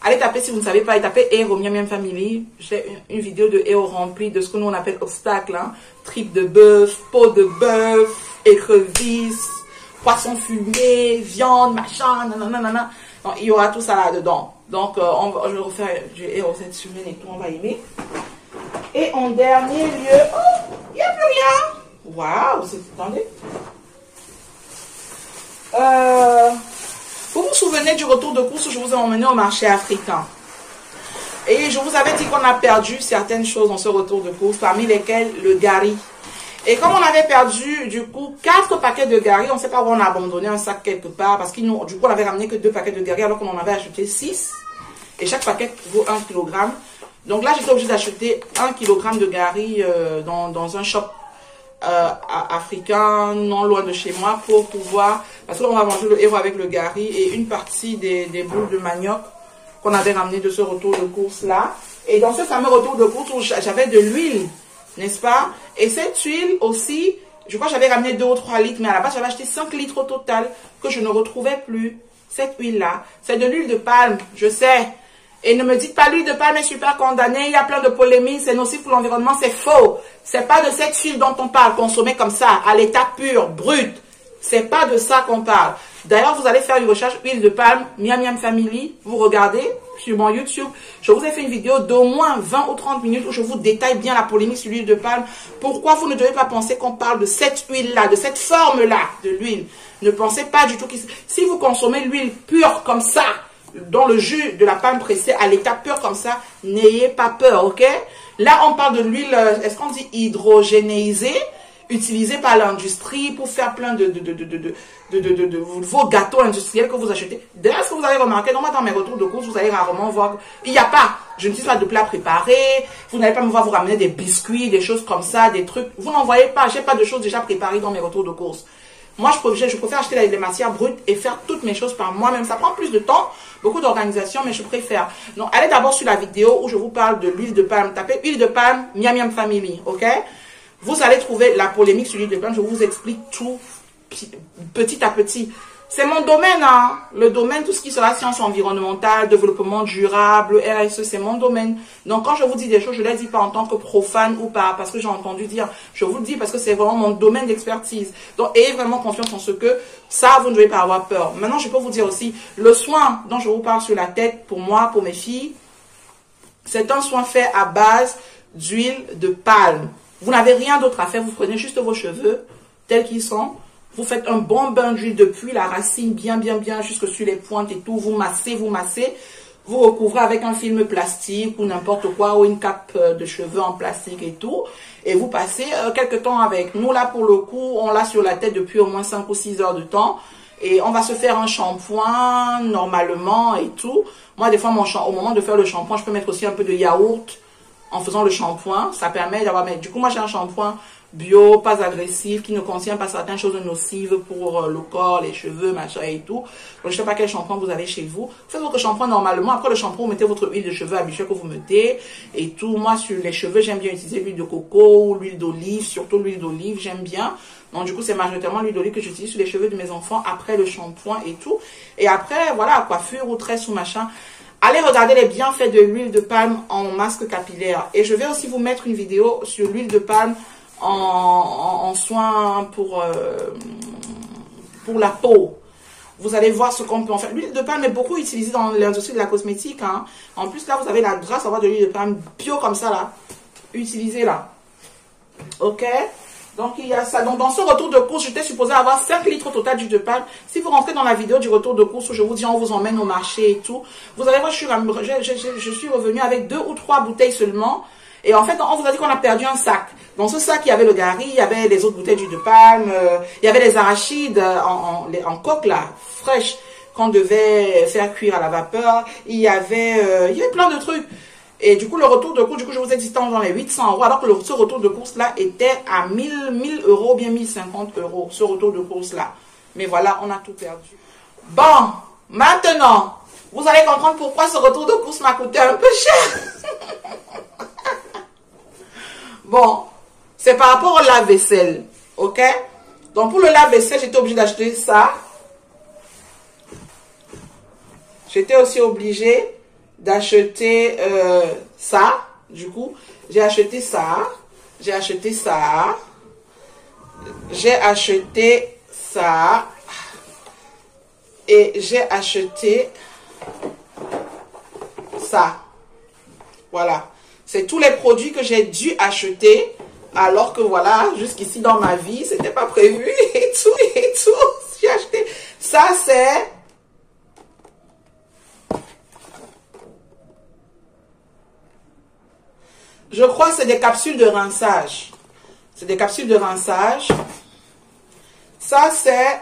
Speaker 1: Allez taper si vous ne savez pas, et tapez Hero Miam Miam Family. J'ai une vidéo de Hero remplie de ce que nous on appelle obstacles, hein. Tripes de bœuf, peau de bœuf, écrevisses, poisson fumé, viande, machin, nanana. Donc, il y aura tout ça là-dedans. Donc, je vais refaire cette semaine et tout, on va aimer. Et en dernier lieu, oh, il n'y a plus rien. Waouh, attendez. Vous vous souvenez du retour de course où je vous ai emmené au marché africain. Et je vous avais dit qu'on a perdu certaines choses dans ce retour de course, parmi lesquelles le gari. Et comme on avait perdu, du coup, 4 paquets de gari, on ne sait pas où on a abandonné un sac quelque part, parce du coup, on avait ramené que 2 paquets de gari, alors qu'on en avait acheté 6. Et chaque paquet vaut 1 kg. Donc là, j'étais obligée d'acheter 1 kg de gari dans un shop africain, non loin de chez moi, pour pouvoir, parce qu'on va manger le héros avec le gari et une partie des boules de manioc qu'on avait ramené de ce retour de course là. Et dans ce fameux retour de course où j'avais de l'huile, n'est-ce pas? Et cette huile aussi, je crois que j'avais ramené 2 ou 3 litres, mais à la base j'avais acheté 5 litres au total que je ne retrouvais plus. Cette huile là, c'est de l'huile de palme, je sais. Et ne me dites pas l'huile de palme est super condamnée, il y a plein de polémiques, c'est nocif pour l'environnement, c'est faux. C'est pas de cette huile dont on parle, consommée comme ça, à l'état pur, brut. C'est pas de ça qu'on parle. D'ailleurs, vous allez faire une recherche huile de palme, Miam Miam Family, vous regardez sur mon YouTube. Je vous ai fait une vidéo d'au moins 20 ou 30 minutes où je vous détaille bien la polémique sur l'huile de palme. Pourquoi vous ne devez pas penser qu'on parle de cette huile-là, de cette forme-là de l'huile. Ne pensez pas du tout que si vous consommez l'huile pure comme ça, dans le jus de la palme pressée à l'état pur comme ça, n'ayez pas peur, ok? Là, on parle de l'huile, est-ce qu'on dit hydrogénéisée, utilisée par l'industrie pour faire plein de vos gâteaux industriels que vous achetez. D'ailleurs, ce que vous avez remarqué, dans mes retours de course, vous allez rarement voir, il n'y a pas, je n'utilise pas de plats préparés, vous n'allez pas me voir vous ramener des biscuits, des choses comme ça, des trucs, vous n'en voyez pas, j'ai pas de choses déjà préparées dans mes retours de course. Moi, je préfère acheter les matières brutes et faire toutes mes choses par moi-même. Ça prend plus de temps, beaucoup d'organisation, mais je préfère. Donc, allez d'abord sur la vidéo où je vous parle de l'huile de palme. Tapez huile de palme, Miam Miam Family, ok? Vous allez trouver la polémique sur l'huile de palme. Je vous explique tout petit à petit. C'est mon domaine, hein. Le domaine, tout ce qui sera sciences environnementales, développement durable, RSE, c'est mon domaine. Donc, quand je vous dis des choses, je ne les dis pas en tant que profane ou pas, parce que j'ai entendu dire. Je vous le dis parce que c'est vraiment mon domaine d'expertise. Donc, ayez vraiment confiance en ce que ça, vous ne devez pas avoir peur. Maintenant, je peux vous dire aussi, le soin dont je vous parle sur la tête, pour moi, pour mes filles, c'est un soin fait à base d'huile de palme. Vous n'avez rien d'autre à faire, vous prenez juste vos cheveux, tels qu'ils sont. Vous faites un bon bain d'huile depuis la racine, bien, jusque sur les pointes et tout. Vous massez. Vous recouvrez avec un film plastique ou n'importe quoi, ou une cape de cheveux en plastique et tout. Et vous passez quelques temps avec. Nous, là, pour le coup, on l'a sur la tête depuis au moins 5 ou 6 heures de temps. Et on va se faire un shampoing, normalement, et tout. Moi, des fois, au moment de faire le shampoing, je peux mettre aussi un peu de yaourt en faisant le shampoing. Ça permet d'avoir... Du coup, moi, j'ai un shampoing bio, pas agressif, qui ne contient pas certaines choses nocives pour le corps, les cheveux, machin et tout. Donc, je ne sais pas quel shampoing vous avez chez vous. Faites votre shampoing normalement. Après le shampoing, vous mettez votre huile de cheveux habituelle que vous mettez et tout. Moi, sur les cheveux, j'aime bien utiliser l'huile de coco ou l'huile d'olive, surtout l'huile d'olive, j'aime bien. Donc, du coup, c'est majoritairement l'huile d'olive que j'utilise sur les cheveux de mes enfants après le shampoing et tout. Et après, voilà, coiffure ou tresse ou machin. Allez regarder les bienfaits de l'huile de palme en masque capillaire. Et je vais aussi vous mettre une vidéo sur l'huile de palme en soins pour la peau. Vous allez voir ce qu'on peut en faire. L'huile de palme est beaucoup utilisée dans l'industrie de la cosmétique, hein. En plus, là, vous avez la grâce d'avoir de l'huile de palme bio comme ça, là. Utilisez là. Ok? Donc, il y a ça. Donc, dans ce retour de course, j'étais supposé avoir 5 litres au total d'huile de palme. Si vous rentrez dans la vidéo du retour de course où je vous dis on vous emmène au marché et tout, vous allez voir, je suis revenue avec 2 ou 3 bouteilles seulement. Et en fait, on vous a dit qu'on a perdu un sac. Dans ce sac, il y avait le gari, il y avait les autres bouteilles d'huile de palme, il y avait les arachides en coque, là, fraîches, qu'on devait faire cuire à la vapeur. Il y avait plein de trucs. Et du coup, le retour de course, je vous ai dit, c'était dans les 800 €, alors que ce retour de course-là était à 1000 €, bien 1050 €, ce retour de course-là. Mais voilà, on a tout perdu. Bon, maintenant, vous allez comprendre pourquoi ce retour de course m'a coûté un peu cher. Bon, c'est par rapport au lave-vaisselle, ok? Donc, pour le lave-vaisselle, j'étais obligée d'acheter ça. J'étais aussi obligée d'acheter ça. Du coup, j'ai acheté ça. J'ai acheté ça. J'ai acheté ça. Et j'ai acheté ça. Voilà. C'est tous les produits que j'ai dû acheter. Alors que voilà, jusqu'ici dans ma vie, c'était pas prévu et tout, et tout. J'ai acheté. Ça, c'est... Je crois que c'est des capsules de rinçage. C'est des capsules de rinçage. Ça, c'est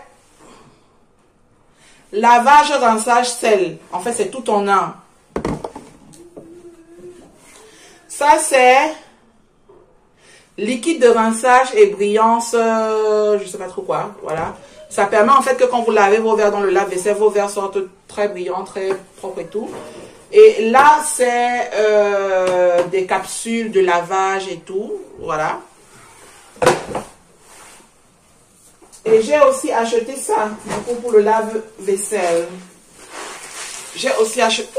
Speaker 1: lavage, rinçage, sel. En fait, c'est tout en un. Ça, c'est liquide de rinçage et brillance, je sais pas trop quoi. Voilà. Ça permet en fait que quand vous lavez vos verres dans le lave-vaisselle, vos verres sortent très brillants, très propres et tout. Et là, c'est des capsules de lavage et tout. Voilà. Et j'ai aussi acheté ça, du coup, pour le lave-vaisselle. J'ai aussi acheté...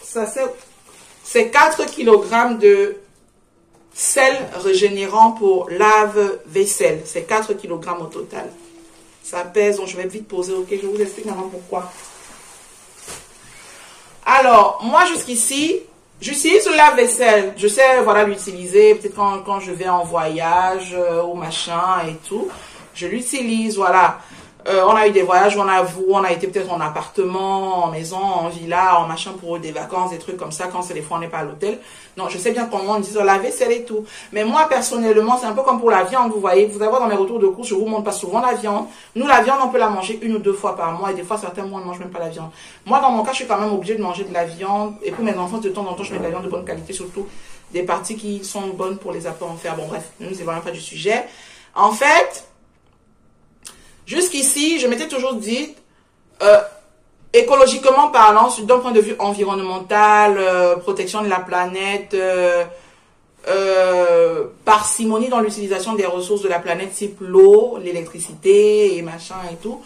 Speaker 1: Ça, c'est 4 kg de sel régénérant pour lave-vaisselle. C'est 4 kg au total. Ça pèse, donc je vais vite poser, ok? Je vous explique maintenant pourquoi. Alors, moi jusqu'ici, j'utilise le lave-vaisselle. Je sais, voilà, l'utiliser. Peut-être quand je vais en voyage ou machin et tout. Je l'utilise, voilà. On a eu des voyages où on a été peut-être en appartement, en maison, en villa, en machin pour des vacances, des trucs comme ça, quand c'est des fois on n'est pas à l'hôtel. Donc je sais bien comment on dit la vaisselle et tout. Mais moi personnellement, c'est un peu comme pour la viande, vous voyez. Vous allez voir dans mes retours de course, je vous montre pas souvent la viande. Nous, la viande, on peut la manger 1 ou 2 fois par mois et des fois certains mois on ne mange même pas la viande. Moi, dans mon cas, je suis quand même obligée de manger de la viande. Et pour mes enfants, de temps en temps, je mets de la viande de bonne qualité, surtout des parties qui sont bonnes pour les apports en fer. Bon bref, nous c'est vraiment pas du sujet. En fait, jusqu'ici, je m'étais toujours dit, écologiquement parlant, d'un point de vue environnemental, protection de la planète, parcimonie dans l'utilisation des ressources de la planète, type l'eau, l'électricité et machin et tout.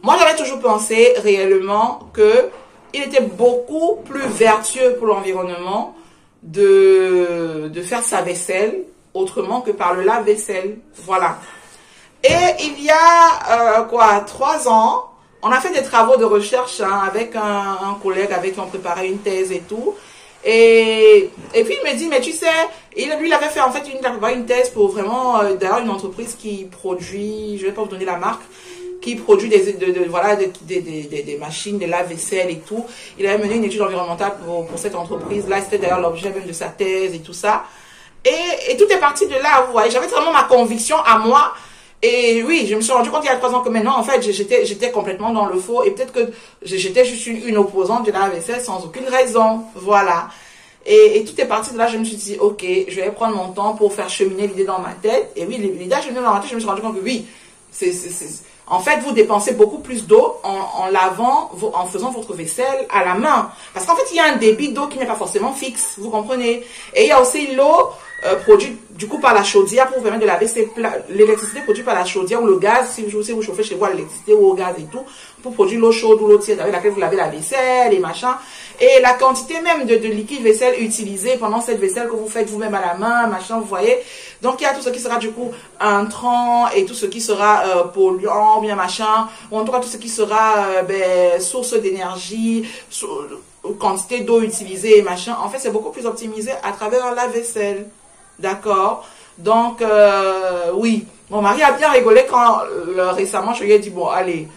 Speaker 1: Moi, j'avais toujours pensé réellement que il était beaucoup plus vertueux pour l'environnement de faire sa vaisselle autrement que par le lave-vaisselle. Voilà. Et il y a 3 ans, on a fait des travaux de recherche avec un collègue avec qui on préparait une thèse et tout. Et puis il me dit, mais tu sais, lui il avait fait en fait une thèse pour vraiment, d'ailleurs une entreprise qui produit, je ne vais pas vous donner la marque, qui produit des machines, des lave-vaisselle et tout. Il avait mené une étude environnementale pour cette entreprise-là. C'était d'ailleurs l'objet même de sa thèse et tout ça. Et tout est parti de là, vous voyez. J'avais vraiment ma conviction à moi. Et oui, je me suis rendu compte il y a 3 ans que maintenant, en fait, j'étais complètement dans le faux. Et peut-être que j'étais juste une opposante de la vaisselle sans aucune raison. Voilà. Et tout est parti de là. Je me suis dit, ok, je vais prendre mon temps pour faire cheminer l'idée dans ma tête. Et oui, l'idée a cheminé dans ma tête. Je me suis rendu compte que oui, en fait, vous dépensez beaucoup plus d'eau en lavant, en faisant votre vaisselle à la main. Parce qu'en fait, il y a un débit d'eau qui n'est pas forcément fixe, vous comprenez. Et il y a aussi l'eau produite du coup par la chaudière pour vous permettre de laver ces plats. L'électricité produite par la chaudière ou le gaz, si vous chauffez chez vous à l'électricité ou au gaz et tout, pour produire l'eau chaude ou l'eau tiède avec laquelle vous lavez la vaisselle et machin. Et la quantité même de liquide vaisselle utilisé pendant cette vaisselle que vous faites vous-même à la main, machin, vous voyez. Donc il y a tout ce qui sera du coup intrant et tout ce qui sera polluant, bien machin, ou en tout cas tout ce qui sera source d'énergie, quantité d'eau utilisée et machin. En fait, c'est beaucoup plus optimisé à travers la vaisselle. D'accord? Donc, oui. Mon mari a bien rigolé quand récemment je lui ai dit, bon, allez,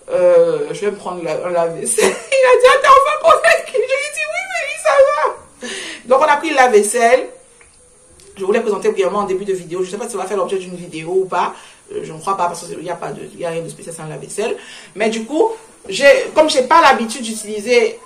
Speaker 1: je vais me prendre un lave-vaisselle. Il a dit, attends, on va convaincre. Je lui ai dit, oui, mais ça va. Donc, on a pris le lave-vaisselle. Je voulais présenter brièvement en début de vidéo. Je ne sais pas si ça va faire l'objet d'une vidéo ou pas. Je ne crois pas parce qu'il n'y a rien de spécial sur le lave-vaisselle. Mais du coup, comme je n'ai pas l'habitude d'utiliser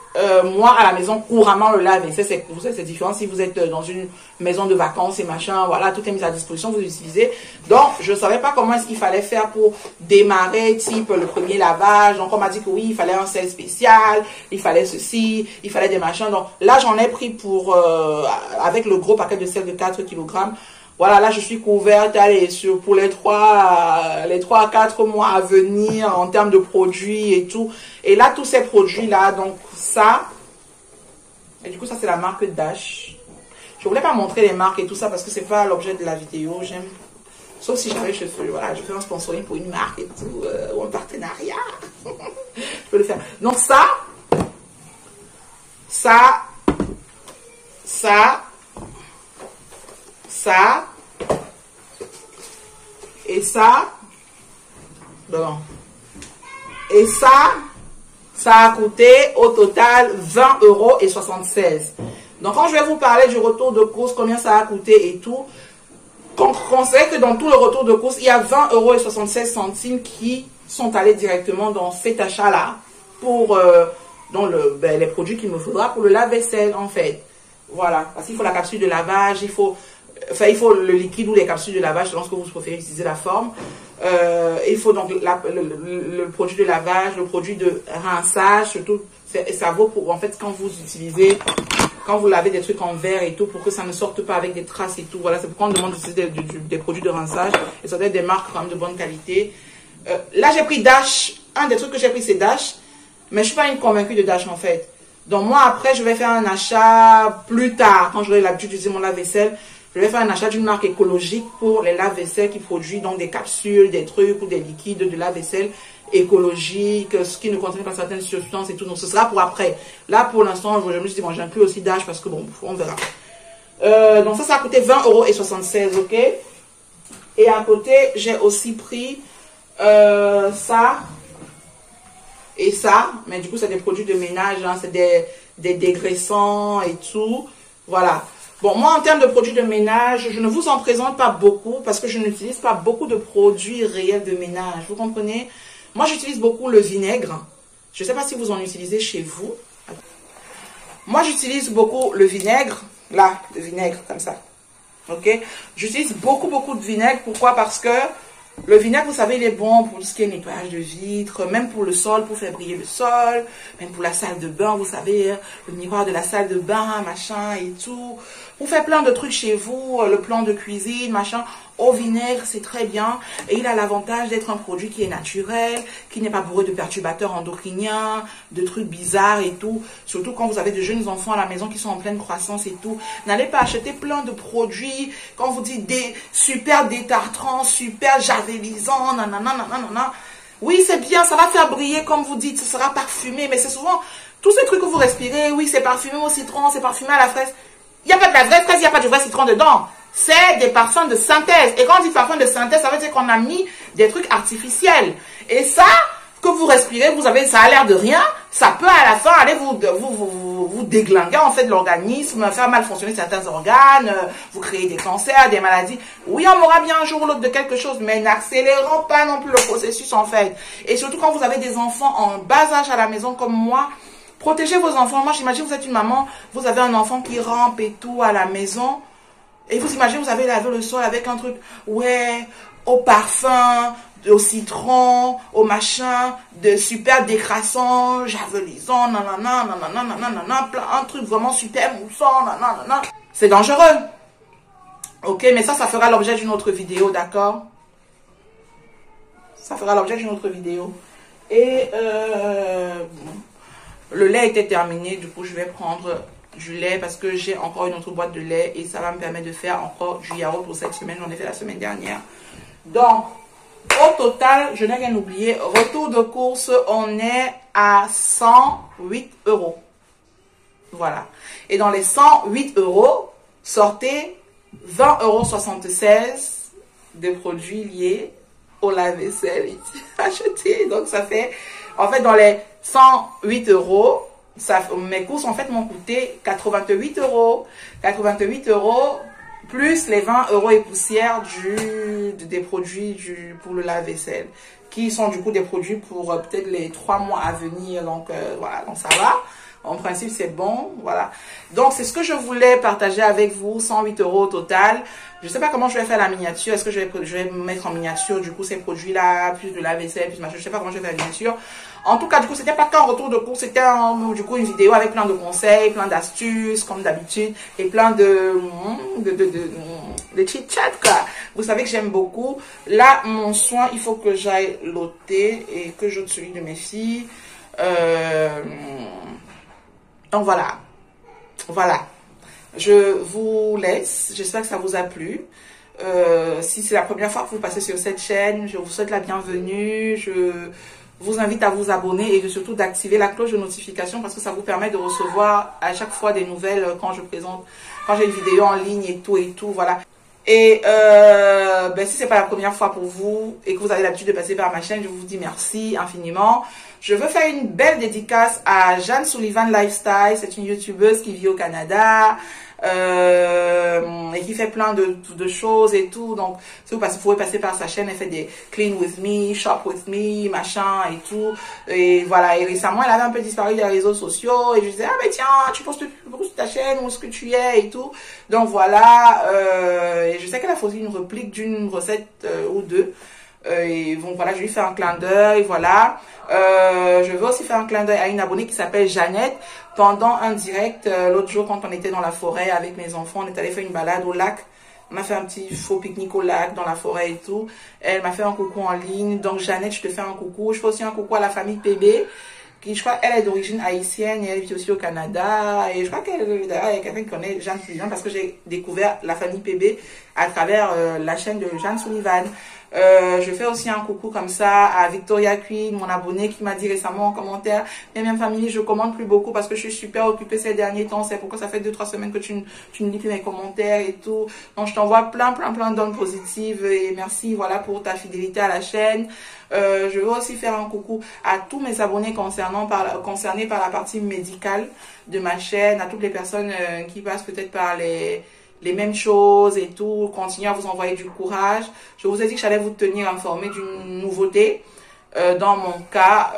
Speaker 1: moi à la maison couramment le lave-vaisselle, c'est différent si vous êtes dans une maison de vacances et machin, voilà, tout est mis à disposition, vous l'utilisez. Donc, je ne savais pas comment est-ce qu'il fallait faire pour démarrer, type le premier lavage. Donc, on m'a dit que oui, il fallait un sel spécial, il fallait ceci, il fallait des machins. Donc, là, j'en ai pris avec le gros paquet de sel de 4 kg. Voilà, là, je suis couverte pour les 3 à 4 mois à venir en termes de produits et tout. Et là, tous ces produits-là, donc ça, Et du coup, ça, c'est la marque Dash. Je voulais pas montrer les marques et tout ça parce que c'est pas l'objet de la vidéo. J'aime. Sauf si j'avais, voilà, je fais un sponsoring pour une marque et tout, ou un partenariat. Je peux le faire. Donc ça, et ça, bon. Et ça a coûté au total 20,76 €. Donc quand je vais vous parler du retour de course, combien ça a coûté et tout, considérez que dans tout le retour de course, il y a 20,76 € qui sont allés directement dans cet achat-là pour dans les produits qu'il me faudra pour le lave-vaisselle en fait. Voilà, parce qu'il faut la capsule de lavage, il faut le liquide ou les capsules de lavage selon ce que vous préférez utiliser la forme. Il faut donc le produit de lavage, le produit de rinçage, surtout, ça vaut pour en fait quand vous utilisez, quand vous lavez des trucs en verre et tout, pour que ça ne sorte pas avec des traces et tout. Voilà, c'est pourquoi on demande d'utiliser des produits de rinçage et ça doit être des marques quand même de bonne qualité. Là, j'ai pris Dash. Un des trucs que j'ai pris, c'est Dash, mais je suis pas une convaincue de Dash en fait. Donc moi, après, je vais faire un achat plus tard, quand j'aurai l'habitude d'utiliser mon lave-vaisselle. Je vais faire un achat d'une marque écologique pour les lave-vaisselle qui produit donc des capsules, des trucs ou des liquides de lave-vaisselle écologique, ce qui ne contient pas certaines substances et tout. Donc ce sera pour après. Là pour l'instant, je me suis dit, bon, j'inclus aussi Dash parce que bon, on verra. Donc ça a coûté 20,76 €, ok. Et à côté, j'ai aussi pris ça et ça. Mais du coup, c'est des produits de ménage, hein, c'est des dégraissants et tout. Voilà. Bon, moi, en termes de produits de ménage, je ne vous en présente pas beaucoup parce que je n'utilise pas beaucoup de produits réels de ménage. Vous comprenez? Moi, j'utilise beaucoup le vinaigre. Je ne sais pas si vous en utilisez chez vous. Moi, j'utilise beaucoup le vinaigre. Là, le vinaigre, comme ça. Ok? J'utilise beaucoup de vinaigre. Pourquoi? Parce que le vinaigre, vous savez, il est bon pour ce qui est nettoyage de vitres, même pour le sol, pour faire briller le sol, même pour la salle de bain, vous savez, le miroir de la salle de bain, machin et tout. Pour faire plein de trucs chez vous, le plan de cuisine, machin, au vinaigre, c'est très bien. Et il a l'avantage d'être un produit qui est naturel, qui n'est pas bourré de perturbateurs endocriniens, de trucs bizarres et tout. Surtout quand vous avez de jeunes enfants à la maison qui sont en pleine croissance et tout. N'allez pas acheter plein de produits, quand vous dites des super détartrants, super javelisants, nanana, nanana. Oui, c'est bien, ça va faire briller comme vous dites, ça sera parfumé, mais c'est souvent tous ces trucs que vous respirez, oui, c'est parfumé au citron, c'est parfumé à la fraise. Il n'y a pas de la vraie fraise, il n'y a pas du vrai citron dedans. C'est des parfums de synthèse. Et quand on dit parfum de synthèse, ça veut dire qu'on a mis des trucs artificiels. Et ça, que vous respirez, vous avez, ça a l'air de rien, ça peut à la fin aller vous déglinguer en fait l'organisme, faire mal fonctionner certains organes, vous créer des cancers, des maladies. Oui, on aura bien un jour ou l'autre de quelque chose, mais n'accélérons pas non plus le processus en fait. Et surtout quand vous avez des enfants en bas âge à la maison comme moi, protégez vos enfants. Moi, j'imagine vous êtes une maman, vous avez un enfant qui rampe et tout à la maison. Et vous imaginez, vous avez lavé le sol avec un truc, ouais, au parfum, au citron, au machin, de super décrassant, javelisant, nanana, nanana, nanana, un truc vraiment super moussant, nanana. C'est dangereux. Ok, mais ça fera l'objet d'une autre vidéo, d'accord? Ça fera l'objet d'une autre vidéo. Et le lait était terminé, du coup je vais prendre du lait parce que j'ai encore une autre boîte de lait et ça va me permettre de faire encore du yaourt pour cette semaine. J'en ai fait la semaine dernière. Donc, au total, je n'ai rien oublié. Retour de course, on est à 108 €. Voilà. Et dans les 108 € sortez 20,76 € de produits liés au lave-vaisselle achetés. Donc, ça fait, en fait, dans les 108 €, mes courses en fait m'ont coûté 88 €. 88 € plus les 20 € et poussière des produits pour le lave-vaisselle. Qui sont du coup des produits pour peut-être les 3 mois à venir. Donc voilà, donc ça va. En principe, c'est bon. Voilà. Donc, c'est ce que je voulais partager avec vous. 108 € au total. Je ne sais pas comment je vais faire la miniature. Est-ce que je vais mettre en miniature, du coup, ces produits-là, plus de lave-vaisselle, plus machin. Je ne sais pas comment je vais faire la miniature. En tout cas, du coup, c'était pas qu'un retour de course. C'était, du coup, une vidéo avec plein de conseils, plein d'astuces, comme d'habitude. Et plein de chit-chat, quoi. Vous savez que j'aime beaucoup. Là, mon soin, il faut que j'aille l'ôter et que j'ôte celui de mes filles. Donc voilà, Voilà. Je vous laisse. J'espère que ça vous a plu. Si c'est la première fois que vous passez sur cette chaîne, je vous souhaite la bienvenue. Je vous invite à vous abonner et surtout d'activer la cloche de notification parce que ça vous permet de recevoir à chaque fois des nouvelles quand je présente, quand j'ai une vidéo en ligne et tout, voilà. Et si c'est pas la première fois pour vous et que vous avez l'habitude de passer par ma chaîne, je vous dis merci infiniment. Je veux faire une belle dédicace à Jeanne Sullivan Lifestyle. C'est une youtubeuse qui vit au Canada et qui fait plein de choses et tout. Donc, si vous pouvez passer par sa chaîne, elle fait des clean with me, shop with me, machin et tout. Et voilà, et récemment, elle avait un peu disparu des réseaux sociaux. Et je disais, ah mais tiens, tu postes plus sur ta chaîne, où est-ce que tu es et tout. Donc voilà, et je sais qu'elle a fait une réplique d'une recette ou deux. Et bon, voilà, je lui fais un clin d'œil, voilà. Je veux aussi faire un clin d'œil à une abonnée qui s'appelle Jeannette. Pendant un direct, l'autre jour, quand on était dans la forêt avec mes enfants, on est allé faire une balade au lac. On a fait un petit faux pique-nique au lac, dans la forêt et tout. Elle m'a fait un coucou en ligne. Donc, Jeannette, je te fais un coucou. Je fais aussi un coucou à la famille PB, qui, je crois, elle est d'origine haïtienne et elle vit aussi au Canada. Et je crois qu'elle, d'ailleurs, il y a quelqu'un qui connaît Jeanne Sullivan parce que j'ai découvert la famille PB à travers la chaîne de Jeanne Sullivan. Je fais aussi un coucou comme ça à Victoria Queen, mon abonné, qui m'a dit récemment en commentaire, mais même famille, je commande plus beaucoup parce que je suis super occupée ces derniers temps. C'est pourquoi ça fait 2-3 semaines que tu ne lis plus mes commentaires et tout. Donc je t'envoie plein d'ondes positives et merci, voilà, pour ta fidélité à la chaîne. Je veux aussi faire un coucou à tous mes abonnés concernés par la partie médicale de ma chaîne, à toutes les personnes qui passent peut-être par les mêmes choses et tout. Continuez à vous envoyer du courage. Je vous ai dit que j'allais vous tenir informé d'une nouveauté. Dans mon cas,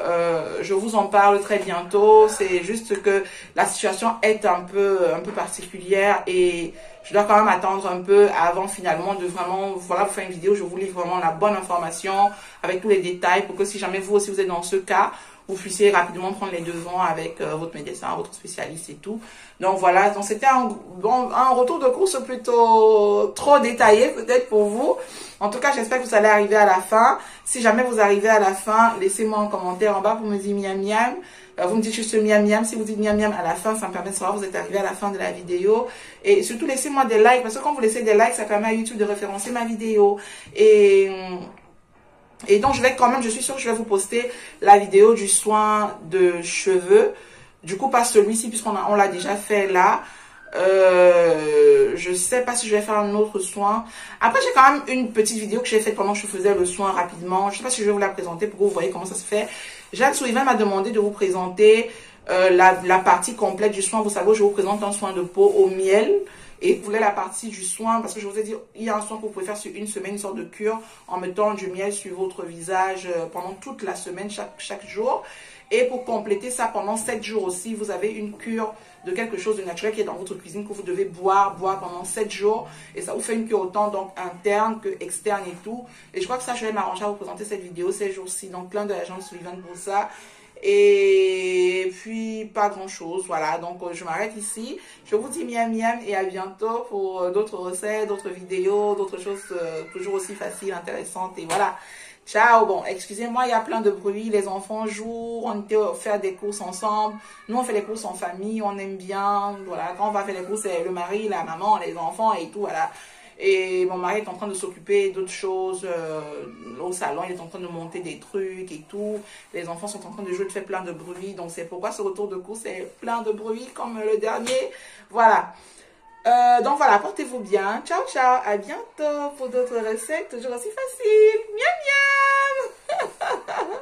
Speaker 1: je vous en parle très bientôt. C'est juste que la situation est un peu particulière et je dois quand même attendre un peu avant finalement de vraiment, voilà, vous faire une vidéo. Je vous livre vraiment la bonne information avec tous les détails pour que si jamais vous aussi vous êtes dans ce cas, vous puissiez rapidement prendre les devants avec votre médecin, votre spécialiste et tout. Donc voilà, donc c'était un retour de course plutôt trop détaillé peut-être pour vous. En tout cas, j'espère que vous allez arriver à la fin. Si jamais vous arrivez à la fin, laissez-moi un commentaire en bas pour me dire miam miam. Vous me dites juste miam miam. Si vous dites miam miam à la fin, ça me permet de savoir que vous êtes arrivé à la fin de la vidéo. Et surtout, laissez-moi des likes parce que quand vous laissez des likes, ça permet à YouTube de référencer ma vidéo. Et donc, je suis sûre que je vais vous poster la vidéo du soin de cheveux. Du coup, pas celui-ci, puisqu'on l'a déjà fait là. Je sais pas si je vais faire un autre soin. Après, j'ai quand même une petite vidéo que j'ai faite pendant que je faisais le soin rapidement. Je sais pas si je vais vous la présenter pour que vous voyez comment ça se fait. Jeanne Sullivan m'a demandé de vous présenter la partie complète du soin. Vous savez, je vous présente un soin de peau au miel. Et vous voulez la partie du soin, parce que je vous ai dit, il y a un soin que vous pouvez faire sur une semaine, une sorte de cure, en mettant du miel sur votre visage pendant toute la semaine, chaque jour. Et pour compléter ça, pendant 7 jours aussi, vous avez une cure de quelque chose de naturel qui est dans votre cuisine, que vous devez boire pendant 7 jours. Et ça vous fait une cure autant donc interne que externe et tout. Et je crois que ça, je vais m'arranger à vous présenter cette vidéo ces jours-ci. Donc, plein de Jeanne Sullivan pour ça. Et puis, pas grand-chose. Voilà, donc je m'arrête ici. Je vous dis miam miam et à bientôt pour d'autres recettes, d'autres vidéos, d'autres choses toujours aussi faciles, intéressantes. Et voilà. Ciao. Bon, excusez-moi, il y a plein de bruit. Les enfants jouent, on était faire des courses ensemble. Nous, on fait les courses en famille, on aime bien. Voilà, quand on va faire les courses, c'est le mari, la maman, les enfants et tout, voilà. Et mon mari est en train de s'occuper d'autres choses au salon. Il est en train de monter des trucs et tout. Les enfants sont en train de jouer, de faire plein de bruit. Donc, c'est pourquoi ce retour de course est plein de bruit comme le dernier. Voilà. Donc, voilà. Portez-vous bien. Ciao, ciao. À bientôt pour d'autres recettes toujours aussi faciles. Miam, miam.